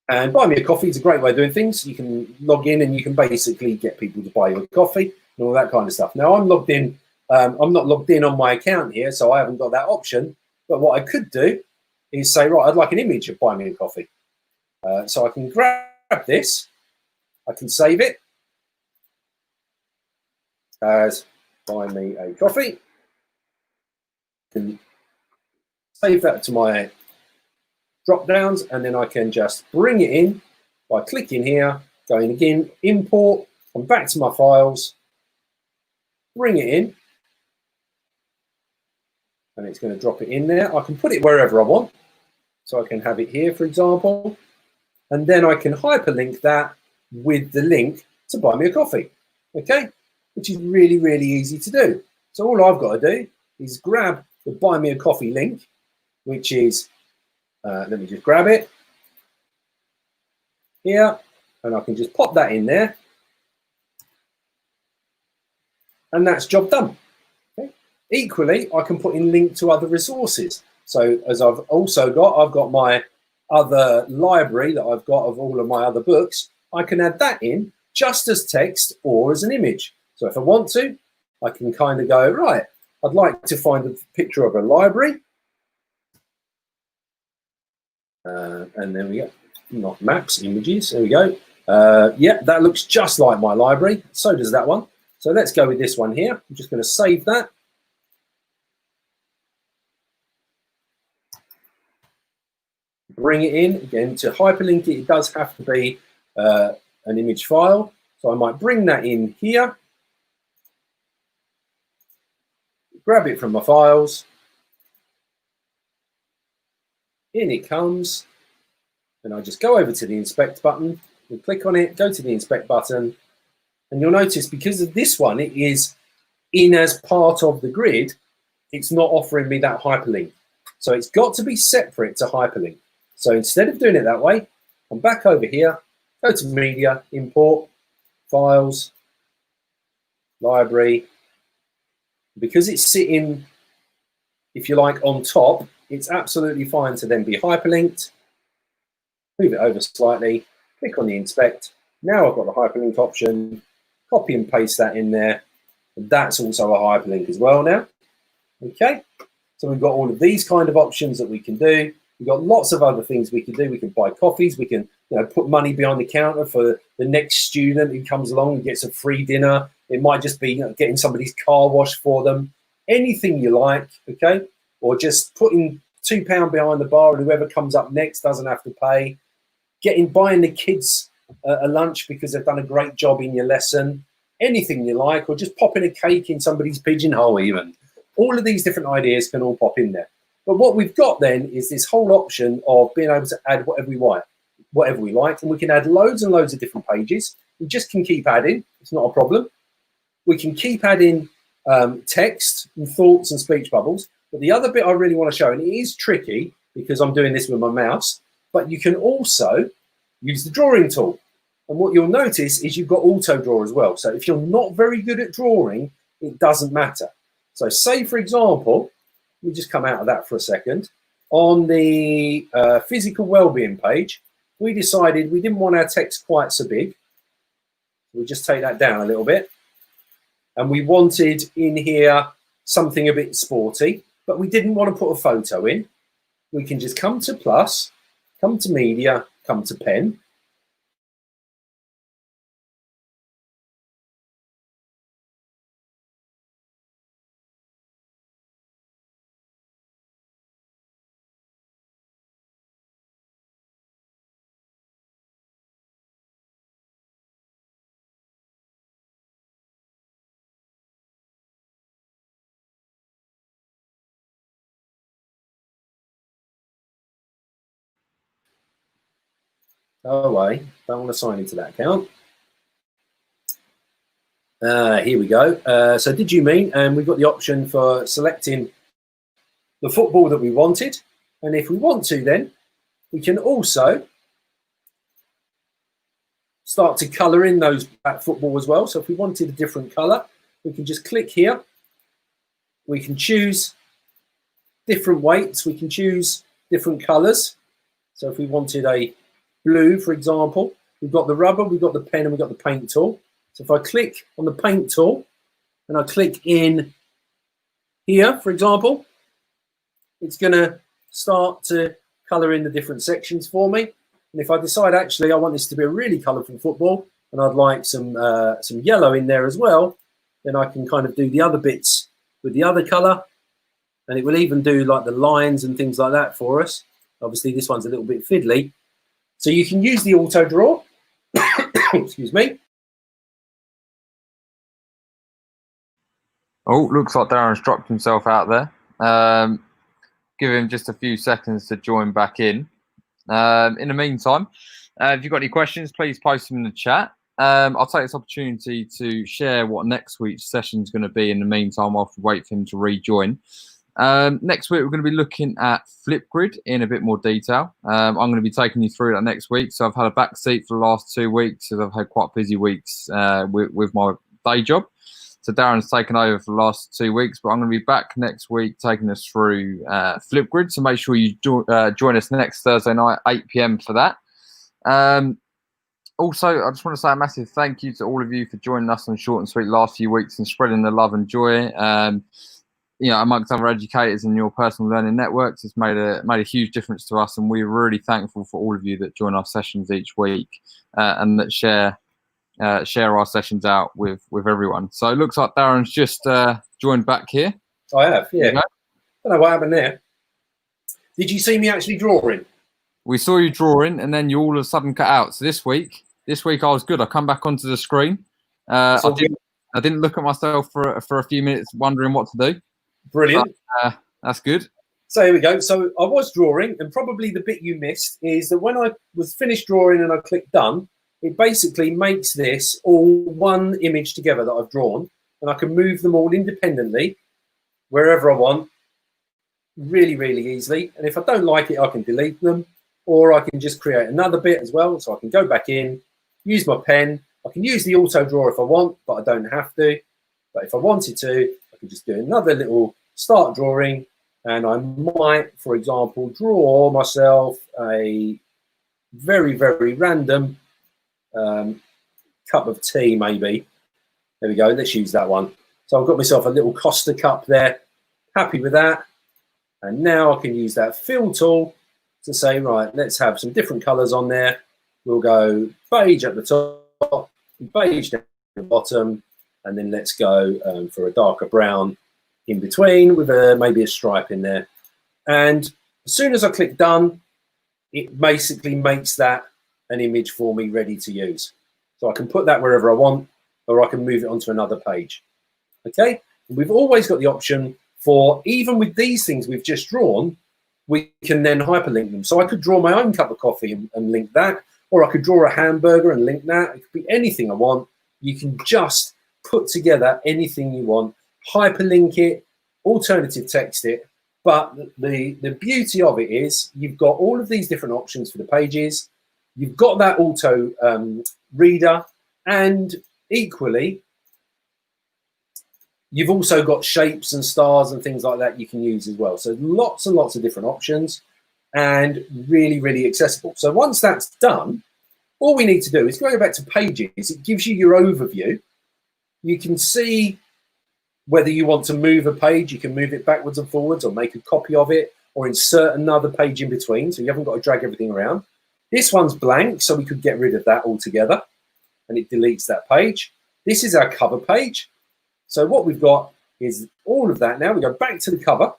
And Buy Me a Coffee is a great way of doing things. You can log in and you can basically get people to buy you a coffee and all that kind of stuff. Now I'm logged in. I'm not logged in on my account here, so I haven't got that option. But what I could do is say, right, I'd like an image of Buy Me a Coffee. So I can grab this. I can save it as Buy Me a Coffee. I can save that to my drop downs, and then I can just bring it in by clicking here, going again, import, come back to my files, bring it in, and it's going to drop it in there. I can put it wherever I want. So I can have it here, for example, and then I can hyperlink that with the link to Buy Me a Coffee, okay? Which is really, really easy to do. So all I've got to do is grab the Buy Me a Coffee link, which is, let me just grab it here, and I can just pop that in there, and that's job done. Okay? Equally, I can put in link to other resources. So as I've got my other library that I've got of all of my other books. I can add that in just as text or as an image. So if I want to, I can kind of go, right, I'd like to find a picture of a library. And there we go, not maps, images, there we go. Yeah, that looks just like my library. So does that one. So let's go with this one here. I'm just going to save that. Bring it in. Again, to hyperlink it, it does have to be an image file. So I might bring that in here. Grab it from my files. In it comes. And I just go over to the inspect button. We click on it, go to the inspect button. And you'll notice because of this one, it is in as part of the grid, it's not offering me that hyperlink. So it's got to be separate to hyperlink. So instead of doing it that way, I'm back over here, go to media, import, files, library. Because it's sitting, if you like, on top, it's absolutely fine to then be hyperlinked. Move it over slightly, click on the inspect. Now I've got the hyperlink option, copy and paste that in there. And that's also a hyperlink as well now. Okay, so we've got all of these kind of options that we can do. We've got lots of other things we can do. We can buy coffees. We can, put money behind the counter for the next student who comes along and gets a free dinner. It might just be getting somebody's car washed for them. Anything you like, okay? Or just putting £2 behind the bar and whoever comes up next doesn't have to pay. Buying the kids a lunch because they've done a great job in your lesson. Anything you like, or just popping a cake in somebody's pigeonhole even. All of these different ideas can all pop in there. But what we've got then is this whole option of being able to add whatever we like, and we can add loads and loads of different pages. We just can keep adding. It's not a problem. We can keep adding text and thoughts and speech bubbles. But the other bit I really want to show, and it is tricky because I'm doing this with my mouse, but you can also use the drawing tool. And what you'll notice is you've got auto draw as well. So if you're not very good at drawing, it doesn't matter. So say, for example, we just come out of that for a second. On the physical wellbeing page, we decided we didn't want our text quite so big. We just take that down a little bit. And we wanted in here something a bit sporty, but we didn't want to put a photo in. We can just come to plus, come to media, come to pen. Go away. Don't want to sign into that account. Here we go. So did you mean? And we've got the option for selecting the football that we wanted. And if we want to, then we can also start to colour in that football as well. So if we wanted a different colour, we can just click here. We can choose different weights. We can choose different colours. So if we wanted a blue, for example, we've got the rubber, we've got the pen, and we've got the paint tool. So if I click on the paint tool and I click in here, for example, it's going to start to colour in the different sections for me. And if I decide actually I want this to be a really colourful football and I'd like some yellow in there as well, then I can kind of do the other bits with the other colour, and it will even do like the lines and things like that for us. Obviously this one's a little bit fiddly. So you can use the auto draw, excuse me. Oh, looks like Daren's dropped himself out there. Give him just a few seconds to join back in. In the meantime, if you've got any questions, please post them in the chat. I'll take this opportunity to share what next week's session is going to be in the meantime while we wait for him to rejoin. Next week, we're going to be looking at Flipgrid in a bit more detail. I'm going to be taking you through that next week. So I've had a back seat for the last 2 weeks as I've had quite busy weeks with my day job. So Daren's taken over for the last 2 weeks, but I'm going to be back next week taking us through Flipgrid. So make sure you join us next Thursday night, 8 p.m. for that. Also, I just want to say a massive thank you to all of you for joining us on Short and Sweet last few weeks and spreading the love and joy. Amongst other educators in your personal learning networks, it's made a huge difference to us, and we're really thankful for all of you that join our sessions each week and that share our sessions out with everyone. So it looks like Daren's just joined back here. I have, yeah. I don't know what happened there. Did you see me actually drawing? We saw you drawing, and then you all of a sudden cut out. So this week I was good. I come back onto the screen. I didn't look at myself for a few minutes, wondering what to do. Brilliant. But, that's good. So here we go. So I was drawing, and probably the bit you missed is that when I was finished drawing and I clicked done, it basically makes this all one image together that I've drawn, and I can move them all independently wherever I want really, really easily. And if I don't like it, I can delete them, or I can just create another bit as well. So I can go back in, use my pen. I can use the auto draw if I want, but I don't have to. But if I wanted to, I could just do another little start drawing, and I might, for example, draw myself a very, very random cup of tea, maybe. There we go. Let's use that one. So I've got myself a little Costa cup there. Happy with that. And now I can use that fill tool to say, right, let's have some different colors on there. We'll go beige at the top, beige down the bottom, and then let's go for a darker brown in between with maybe a stripe in there. And as soon as I click done, it basically makes that an image for me ready to use. So I can put that wherever I want, or I can move it onto another page. Okay, and we've always got the option for, even with these things we've just drawn, we can then hyperlink them. So I could draw my own cup of coffee and link that, or I could draw a hamburger and link that. It could be anything I want. You can just put together anything you want, hyperlink it, alternative text it. But the beauty of it is you've got all of these different options for the pages. You've got that auto reader, and equally, you've also got shapes and stars and things like that you can use as well. So lots and lots of different options, and really, really accessible. So once that's done, all we need to do is go back to pages. It gives you your overview. You can see whether you want to move a page. You can move it backwards and forwards, or make a copy of it, or insert another page in between, so you haven't got to drag everything around. This one's blank, so we could get rid of that altogether, and it deletes that page. This is our cover page. So what we've got is all of that now. We go back to the cover,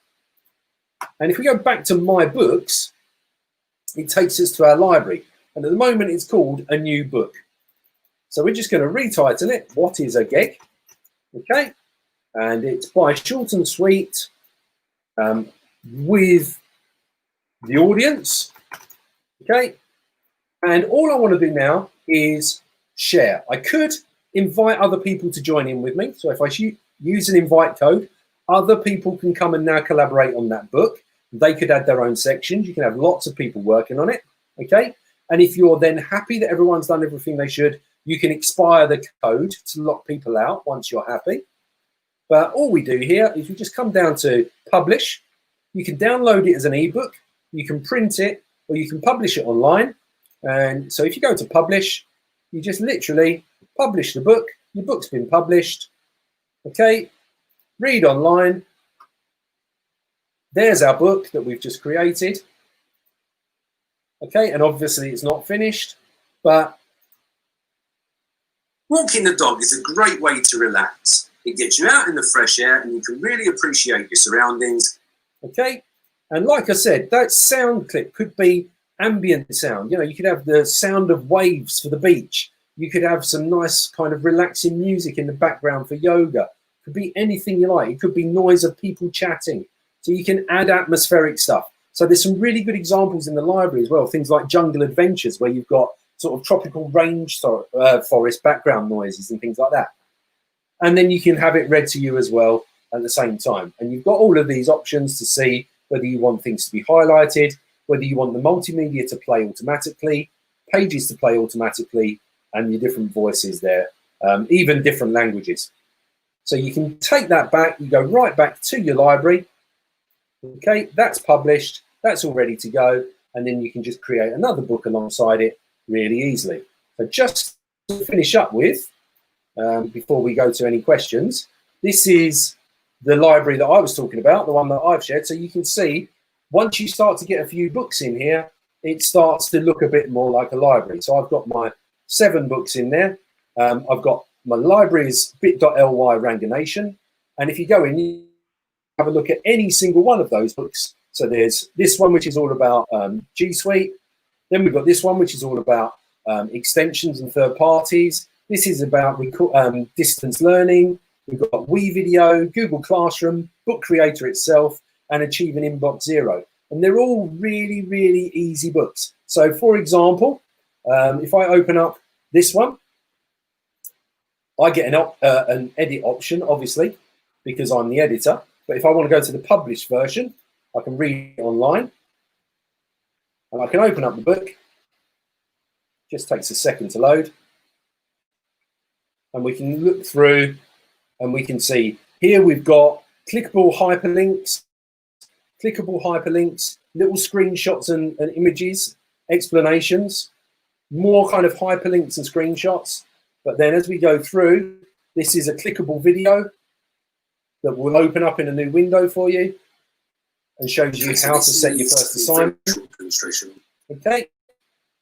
and if we go back to My Books, it takes us to our library, and at the moment it's called A New Book. So we're just going to retitle it, What is a Geg? Okay. And it's by Short and Sweet with the audience. Okay. And all I want to do now is share. I could invite other people to join in with me. So if I use an invite code, other people can come and now collaborate on that book. They could add their own sections. You can have lots of people working on it. Okay. And if you're then happy that everyone's done everything they should, you can expire the code to lock people out once you're happy. But all we do here is we just come down to publish. You can download it as an ebook, you can print it, or you can publish it online. And so if you go to publish, you just literally publish the book. Your book's been published. Okay, read online. There's our book that we've just created. Okay, and obviously it's not finished, but walking the dog is a great way to relax. It gets you out in the fresh air, and you can really appreciate your surroundings. Okay, and like I said, that sound clip could be ambient sound. You know, you could have the sound of waves for the beach. You could have some nice kind of relaxing music in the background for yoga. It could be anything you like. It could be noise of people chatting. So you can add atmospheric stuff. So there's some really good examples in the library as well. Things like Jungle Adventures, where you've got sort of tropical range forest background noises and things like that. And then you can have it read to you as well at the same time. And you've got all of these options to see whether you want things to be highlighted, whether you want the multimedia to play automatically, pages to play automatically, and your different voices there, even different languages. So you can take that back, you go right back to your library. Okay, that's published, that's all ready to go. And then you can just create another book alongside it really easily. So just to finish up with, before we go to any questions, this is the library that I was talking about, the one that I've shared. So you can see, once you start to get a few books in here, it starts to look a bit more like a library. So I've got my 7 books in there. I've got my library's bit.ly ranganation. And if you go in, you have a look at any single one of those books. So there's this one, which is all about G Suite. Then we've got this one, which is all about extensions and third parties. This is about distance learning. We've got WeVideo, Google Classroom, Book Creator itself, and Achieving Inbox Zero. And they're all really, really easy books. So for example, if I open up this one, I get an edit option, obviously, because I'm the editor. But if I want to go to the published version, I can read it online. And I can open up the book. Just takes a second to load. And we can look through and we can see here we've got clickable hyperlinks, little screenshots and images, explanations. more kind of hyperlinks and screenshots. But then as we go through, this is a clickable video that will open up in a new window for you and shows you how to set your first assignment. Okay.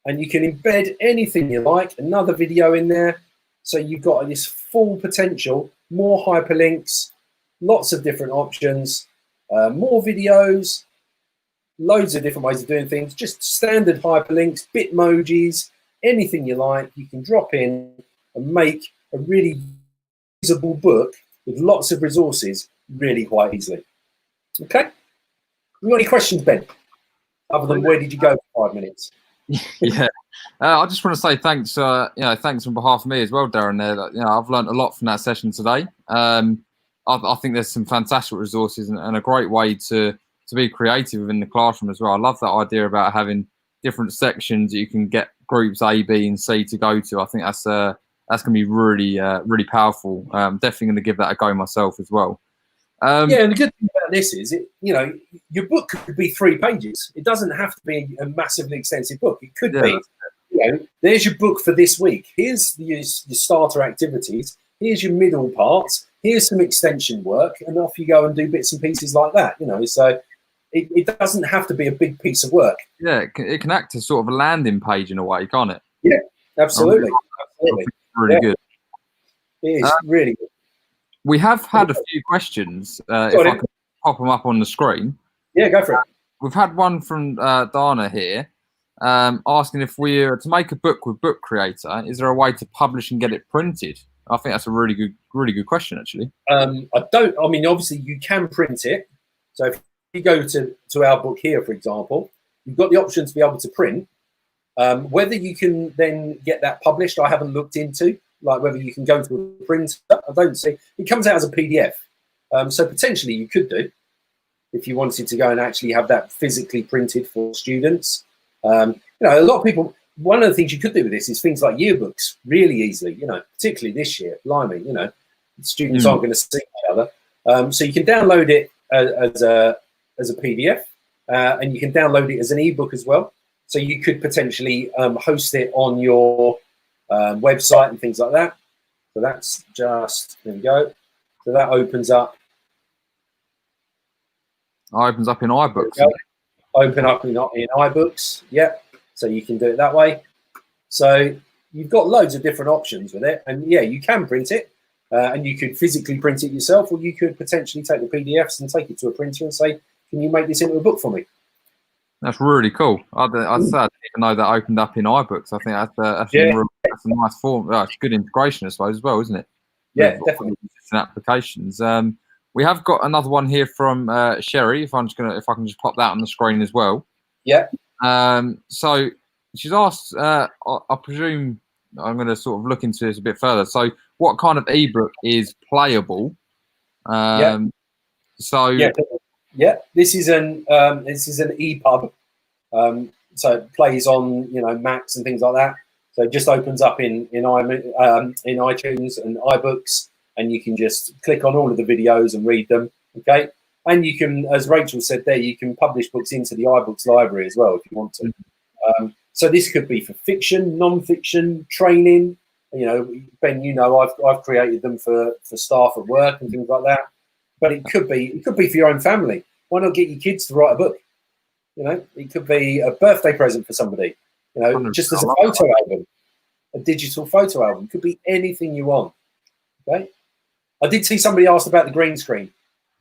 And you can embed anything you like, another video in there. So you've got this full potential, more hyperlinks, lots of different options, more videos, loads of different ways of doing things, just standard hyperlinks, bitmojis, anything you like, you can drop in and make a really usable book with lots of resources really quite easily. Okay? Have you got any questions, Ben? Other than where did you go for 5 minutes? Yeah, I just want to say thanks. Thanks on behalf of me as well, Darren. There, I've learned a lot from that session today. I think there's some fantastic resources and a great way to be creative within the classroom as well. I love that idea about having different sections that you can get groups A, B, and C to go to. I think that's going to be really, really powerful. Definitely going to give that a go myself as well. Yeah, and the good thing about this is, your book could be 3 pages. It doesn't have to be a massively extensive book. It could be, there's your book for this week. Here's your starter activities. Here's your middle parts. Here's some extension work, and off you go and do bits and pieces like that. So it doesn't have to be a big piece of work. Yeah, it can act as sort of a landing page in a way, can't it? Yeah, absolutely. Really good. It is really good. We have had a few questions. If I can pop them up on the screen. Yeah, go for it. We've had one from Dana here, asking if we're to make a book with Book Creator, is there a way to publish and get it printed? I think that's a really good question, actually. Obviously you can print it. So if you go to our book here, for example, you've got the option to be able to print. Whether you can then get that published, I haven't looked into. Like whether you can go to a printer, I don't see. It comes out as a PDF. So potentially you could do if you wanted to go and actually have that physically printed for students. A lot of people, one of the things you could do with this is things like yearbooks really easily, particularly this year, blimey, students aren't going to see each other. So you can download it as a PDF and you can download it as an ebook as well. So you could potentially host it on your website and things like that. So that's just, there we go. So that opens up. Opens up in iBooks. Open up in iBooks. Yeah. So you can do it that way. So you've got loads of different options with it. And yeah, you can print it and you could physically print it yourself, or you could potentially take the PDFs and take it to a printer and say, can you make this into a book for me? That's really cool. I didn't even know that opened up in iBooks. I think that's a nice form. It's good integration, I suppose, as well, isn't it? Yeah, definitely. Applications. We have got another one here from Sherry. If I can just pop that on the screen as well. Yeah. So she's asked. I presume I'm going to sort of look into this a bit further. So, what kind of ebook is playable? So yeah, this is an EPUB. So it plays on Macs and things like that. So it just opens up in iTunes and iBooks, and you can just click on all of the videos and read them. Okay, and you can, as Rachel said there, you can publish books into the iBooks library as well if you want to. So this could be for fiction, non-fiction, training. Ben, I've created them for staff at work and things like that. But it could be for your own family. Why not get your kids to write a book? It could be a birthday present for somebody. Just as a photo album, a digital photo album. Could be anything you want. Okay. I did see somebody asked about the green screen.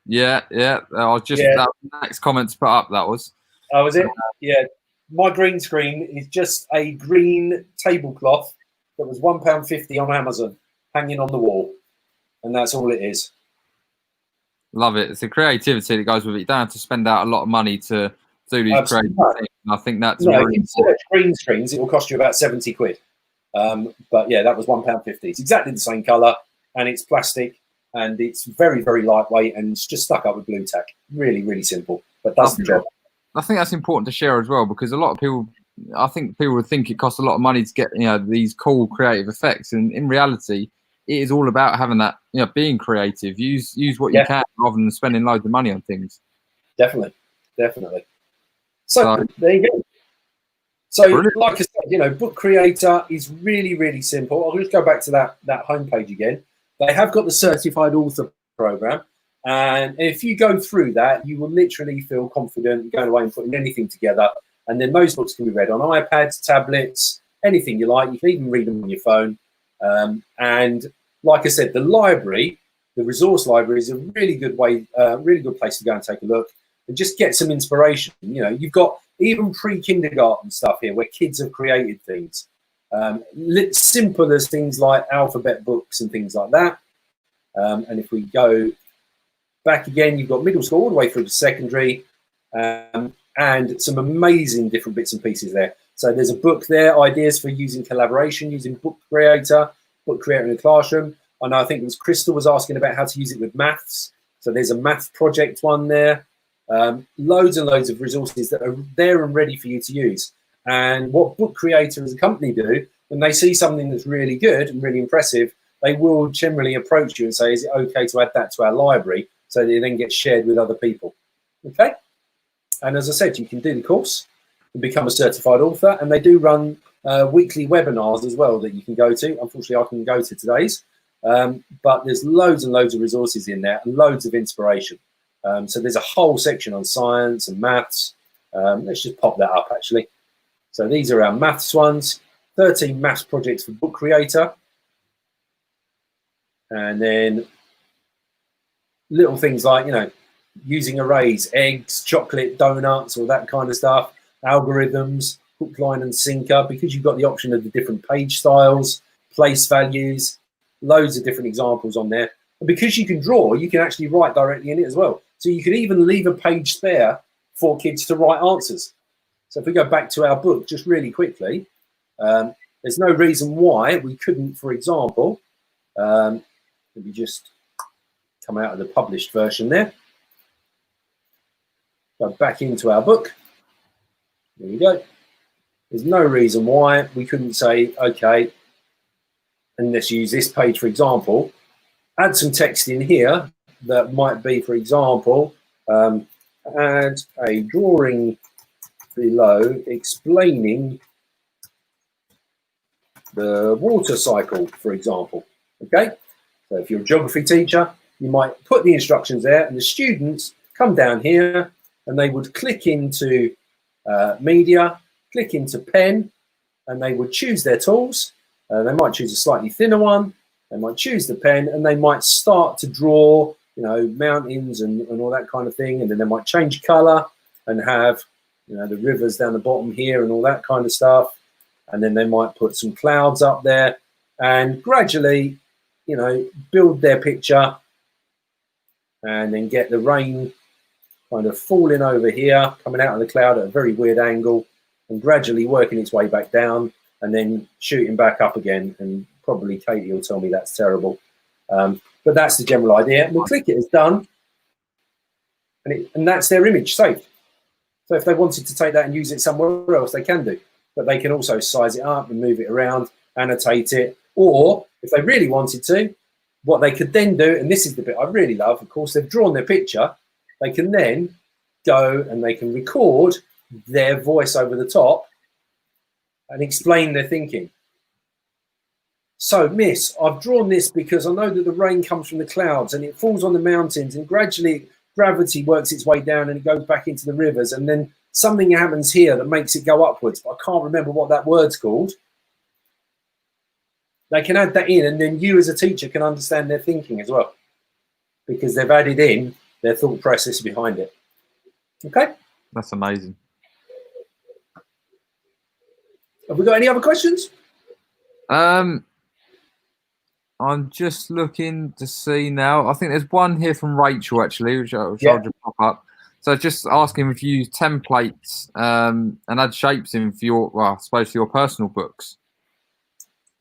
Yeah. That was the next comment to put up. That was. Oh, was it? Yeah. My green screen is just a green tablecloth that was £1.50 on Amazon, hanging on the wall, and that's all it is. Love it. It's the creativity that goes with it. You don't have to spend out a lot of money to do these creative things. I think that's really important. Green screens, it will cost you about 70 quid. But yeah, that was £1.50. It's exactly the same colour, and it's plastic, and it's very, very lightweight, and it's just stuck up with blue tack. Really, really simple, but does the job. I think that's important to share as well, because a lot of people, I think people would think it costs a lot of money to get these cool creative effects, and in reality, it is all about having that, being creative. Use what you can rather than spending loads of money on things. Definitely. So there you go. So, Brilliant. like I said, you know, Book Creator is really, really simple. I'll just go back to that homepage again. They have got the Certified Author program. And if you go through that, you will literally feel confident going away and putting anything together. And then those books can be read on iPads, tablets, anything you like. You can even read them on your phone. And like I said, the library, the resource library, is a really good way, really good place to go and take a look and just get some inspiration. You know, you've got even pre-kindergarten stuff here where kids have created things. Simple as things like alphabet books and things like that. And if we go back again, you've got middle school all the way through to secondary, and some amazing different bits and pieces there. So there's a book there, ideas for using collaboration, using Book Creator in the classroom. I know, I think it was Crystal was asking about how to use it with maths. So there's a math project one there. Loads and loads of resources that are there and ready for you to use. And what Book Creator as a company do, when they see something that's really good and really impressive, they will generally approach you and say, is it okay to add that to our library? So that it then gets shared with other people. Okay? And as I said, you can do the course and become a certified author. And they do run weekly webinars as well that you can go to. Unfortunately, I couldn't go to today's. But there's loads and loads of resources in there and loads of inspiration. So there's a whole section on science and maths. Let's just pop that up, actually. So these are our maths ones. 13 maths projects for Book Creator. And then little things like, you know, using arrays, eggs, chocolate, donuts, all that kind of stuff, algorithms, hook, line, and sinker, because you've got the option of the different page styles, place values, loads of different examples on there. And because you can draw, you can actually write directly in it as well. So you could even leave a page spare for kids to write answers. So if we go back to our book just really quickly, there's no reason why we couldn't, for example, let me just come out of the published version there. Go back into our book. There we go. There's no reason why we couldn't say, okay, and let's use this page, for example, add some text in here that might be, for example, add a drawing below explaining the water cycle, for example. Okay, so if you're a geography teacher, you might put the instructions there, and the students come down here and they would click into media, click into pen, and they would choose their tools. They might choose a slightly thinner one. They might choose the pen, and they might start to draw, you know, mountains and all that kind of thing. And then they might change color and have, you know, the rivers down the bottom here and all that kind of stuff. And then they might put some clouds up there and gradually, you know, build their picture and then get the rain kind of falling over here, coming out of the cloud at a very weird angle and gradually working its way back down and then shooting back up again. And probably Katie will tell me that's terrible. But that's the general idea. We'll click it as done. And that's their image saved. So if they wanted to take that and use it somewhere else, they can do. But they can also size it up and move it around, annotate it. Or if they really wanted to, what they could then do, and this is the bit I really love, of course, they've drawn their picture. They can then go and they can record their voice over the top and explain their thinking. So, miss, I've drawn this because I know that the rain comes from the clouds and it falls on the mountains and gradually gravity works its way down and it goes back into the rivers and then something happens here that makes it go upwards, but I can't remember what that word's called. They can add that in and then you as a teacher can understand their thinking as well because they've added in their thought process behind it. Okay? That's amazing. Have we got any other questions? I'm just looking to see now. I think there's one here from Rachel, actually, which I'll just pop up. So just asking if you use templates and add shapes in for your, well, I suppose for your personal books.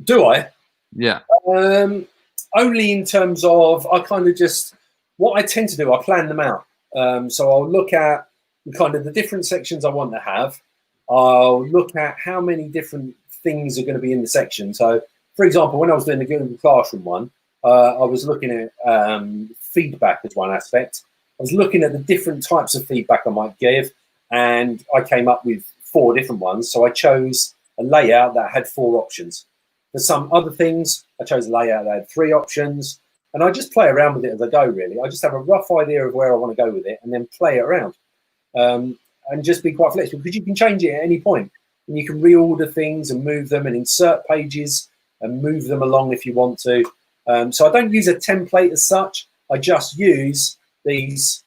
Do I? Yeah. Only in terms of, I kind of just, what I tend to do, I plan them out. So I'll look at kind of the different sections I want to have. I'll look at how many different things are going to be in the section. So, for example, when I was doing the Google Classroom one, I was looking at feedback as one aspect. I was looking at the different types of feedback I might give, and I came up with 4 different ones. So I chose a layout that had 4 options. For some other things, I chose a layout that had 3 options. And I just play around with it as I go, really. I just have a rough idea of where I want to go with it and then play it around. And just be quite flexible, because you can change it at any point. And you can reorder things and move them and insert pages and move them along if you want to. So I don't use a template as such. I just use these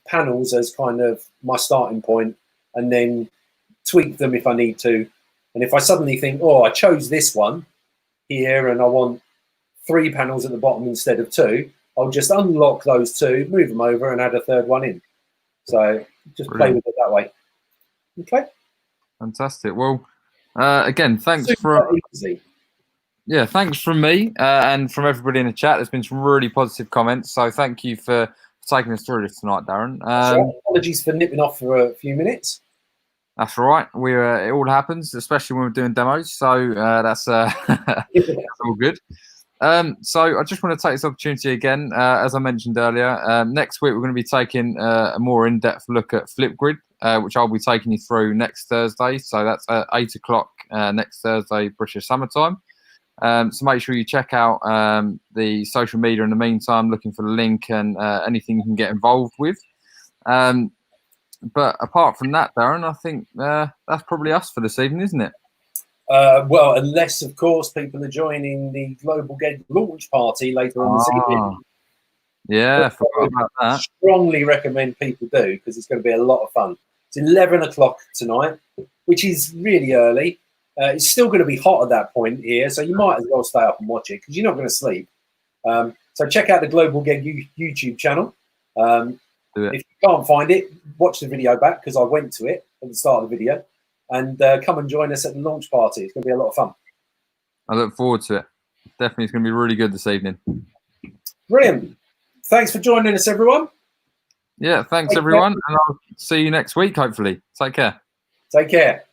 panels as kind of my starting point, and then tweak them if I need to. And if I suddenly think, oh, I chose this one here and I want 3 panels at the bottom instead of 2, I'll just unlock those 2, move them over and add a 3rd one in. So just play with it that way. Okay. Fantastic. Well, again, thanks easy. Yeah, thanks from me and from everybody in the chat. There's been some really positive comments, so thank you for taking us through this tonight, Darren. Apologies for nipping off for a few minutes. That's all right. It all happens, especially when we're doing demos. So that's, that's all good. So I just want to take this opportunity again, as I mentioned earlier. Next week we're going to be taking a more in-depth look at Flipgrid, which I'll be taking you through next Thursday. So that's at 8 o'clock next Thursday, British summertime. So make sure you check out the social media in the meantime, looking for the link and anything you can get involved with. But apart from that, Darren, I think that's probably us for this evening, isn't it? Well, unless, of course, people are joining the Global Gig launch party later on this evening. Yeah, I forgot about that. Strongly recommend people do, because it's going to be a lot of fun. It's 11 o'clock tonight, which is really early. It's still going to be hot at that point here, so you might as well stay up and watch it, because you're not going to sleep. So check out the Global Gig YouTube channel. If you can't find it, watch the video back, because I went to it at the start of the video. And come and join us at the launch party. It's going to be a lot of fun. I look forward to it. Definitely, it's going to be really good this evening. Brilliant. Thanks for joining us, everyone. Yeah, thanks, everyone. And I'll see you next week, hopefully. Take care. Take care.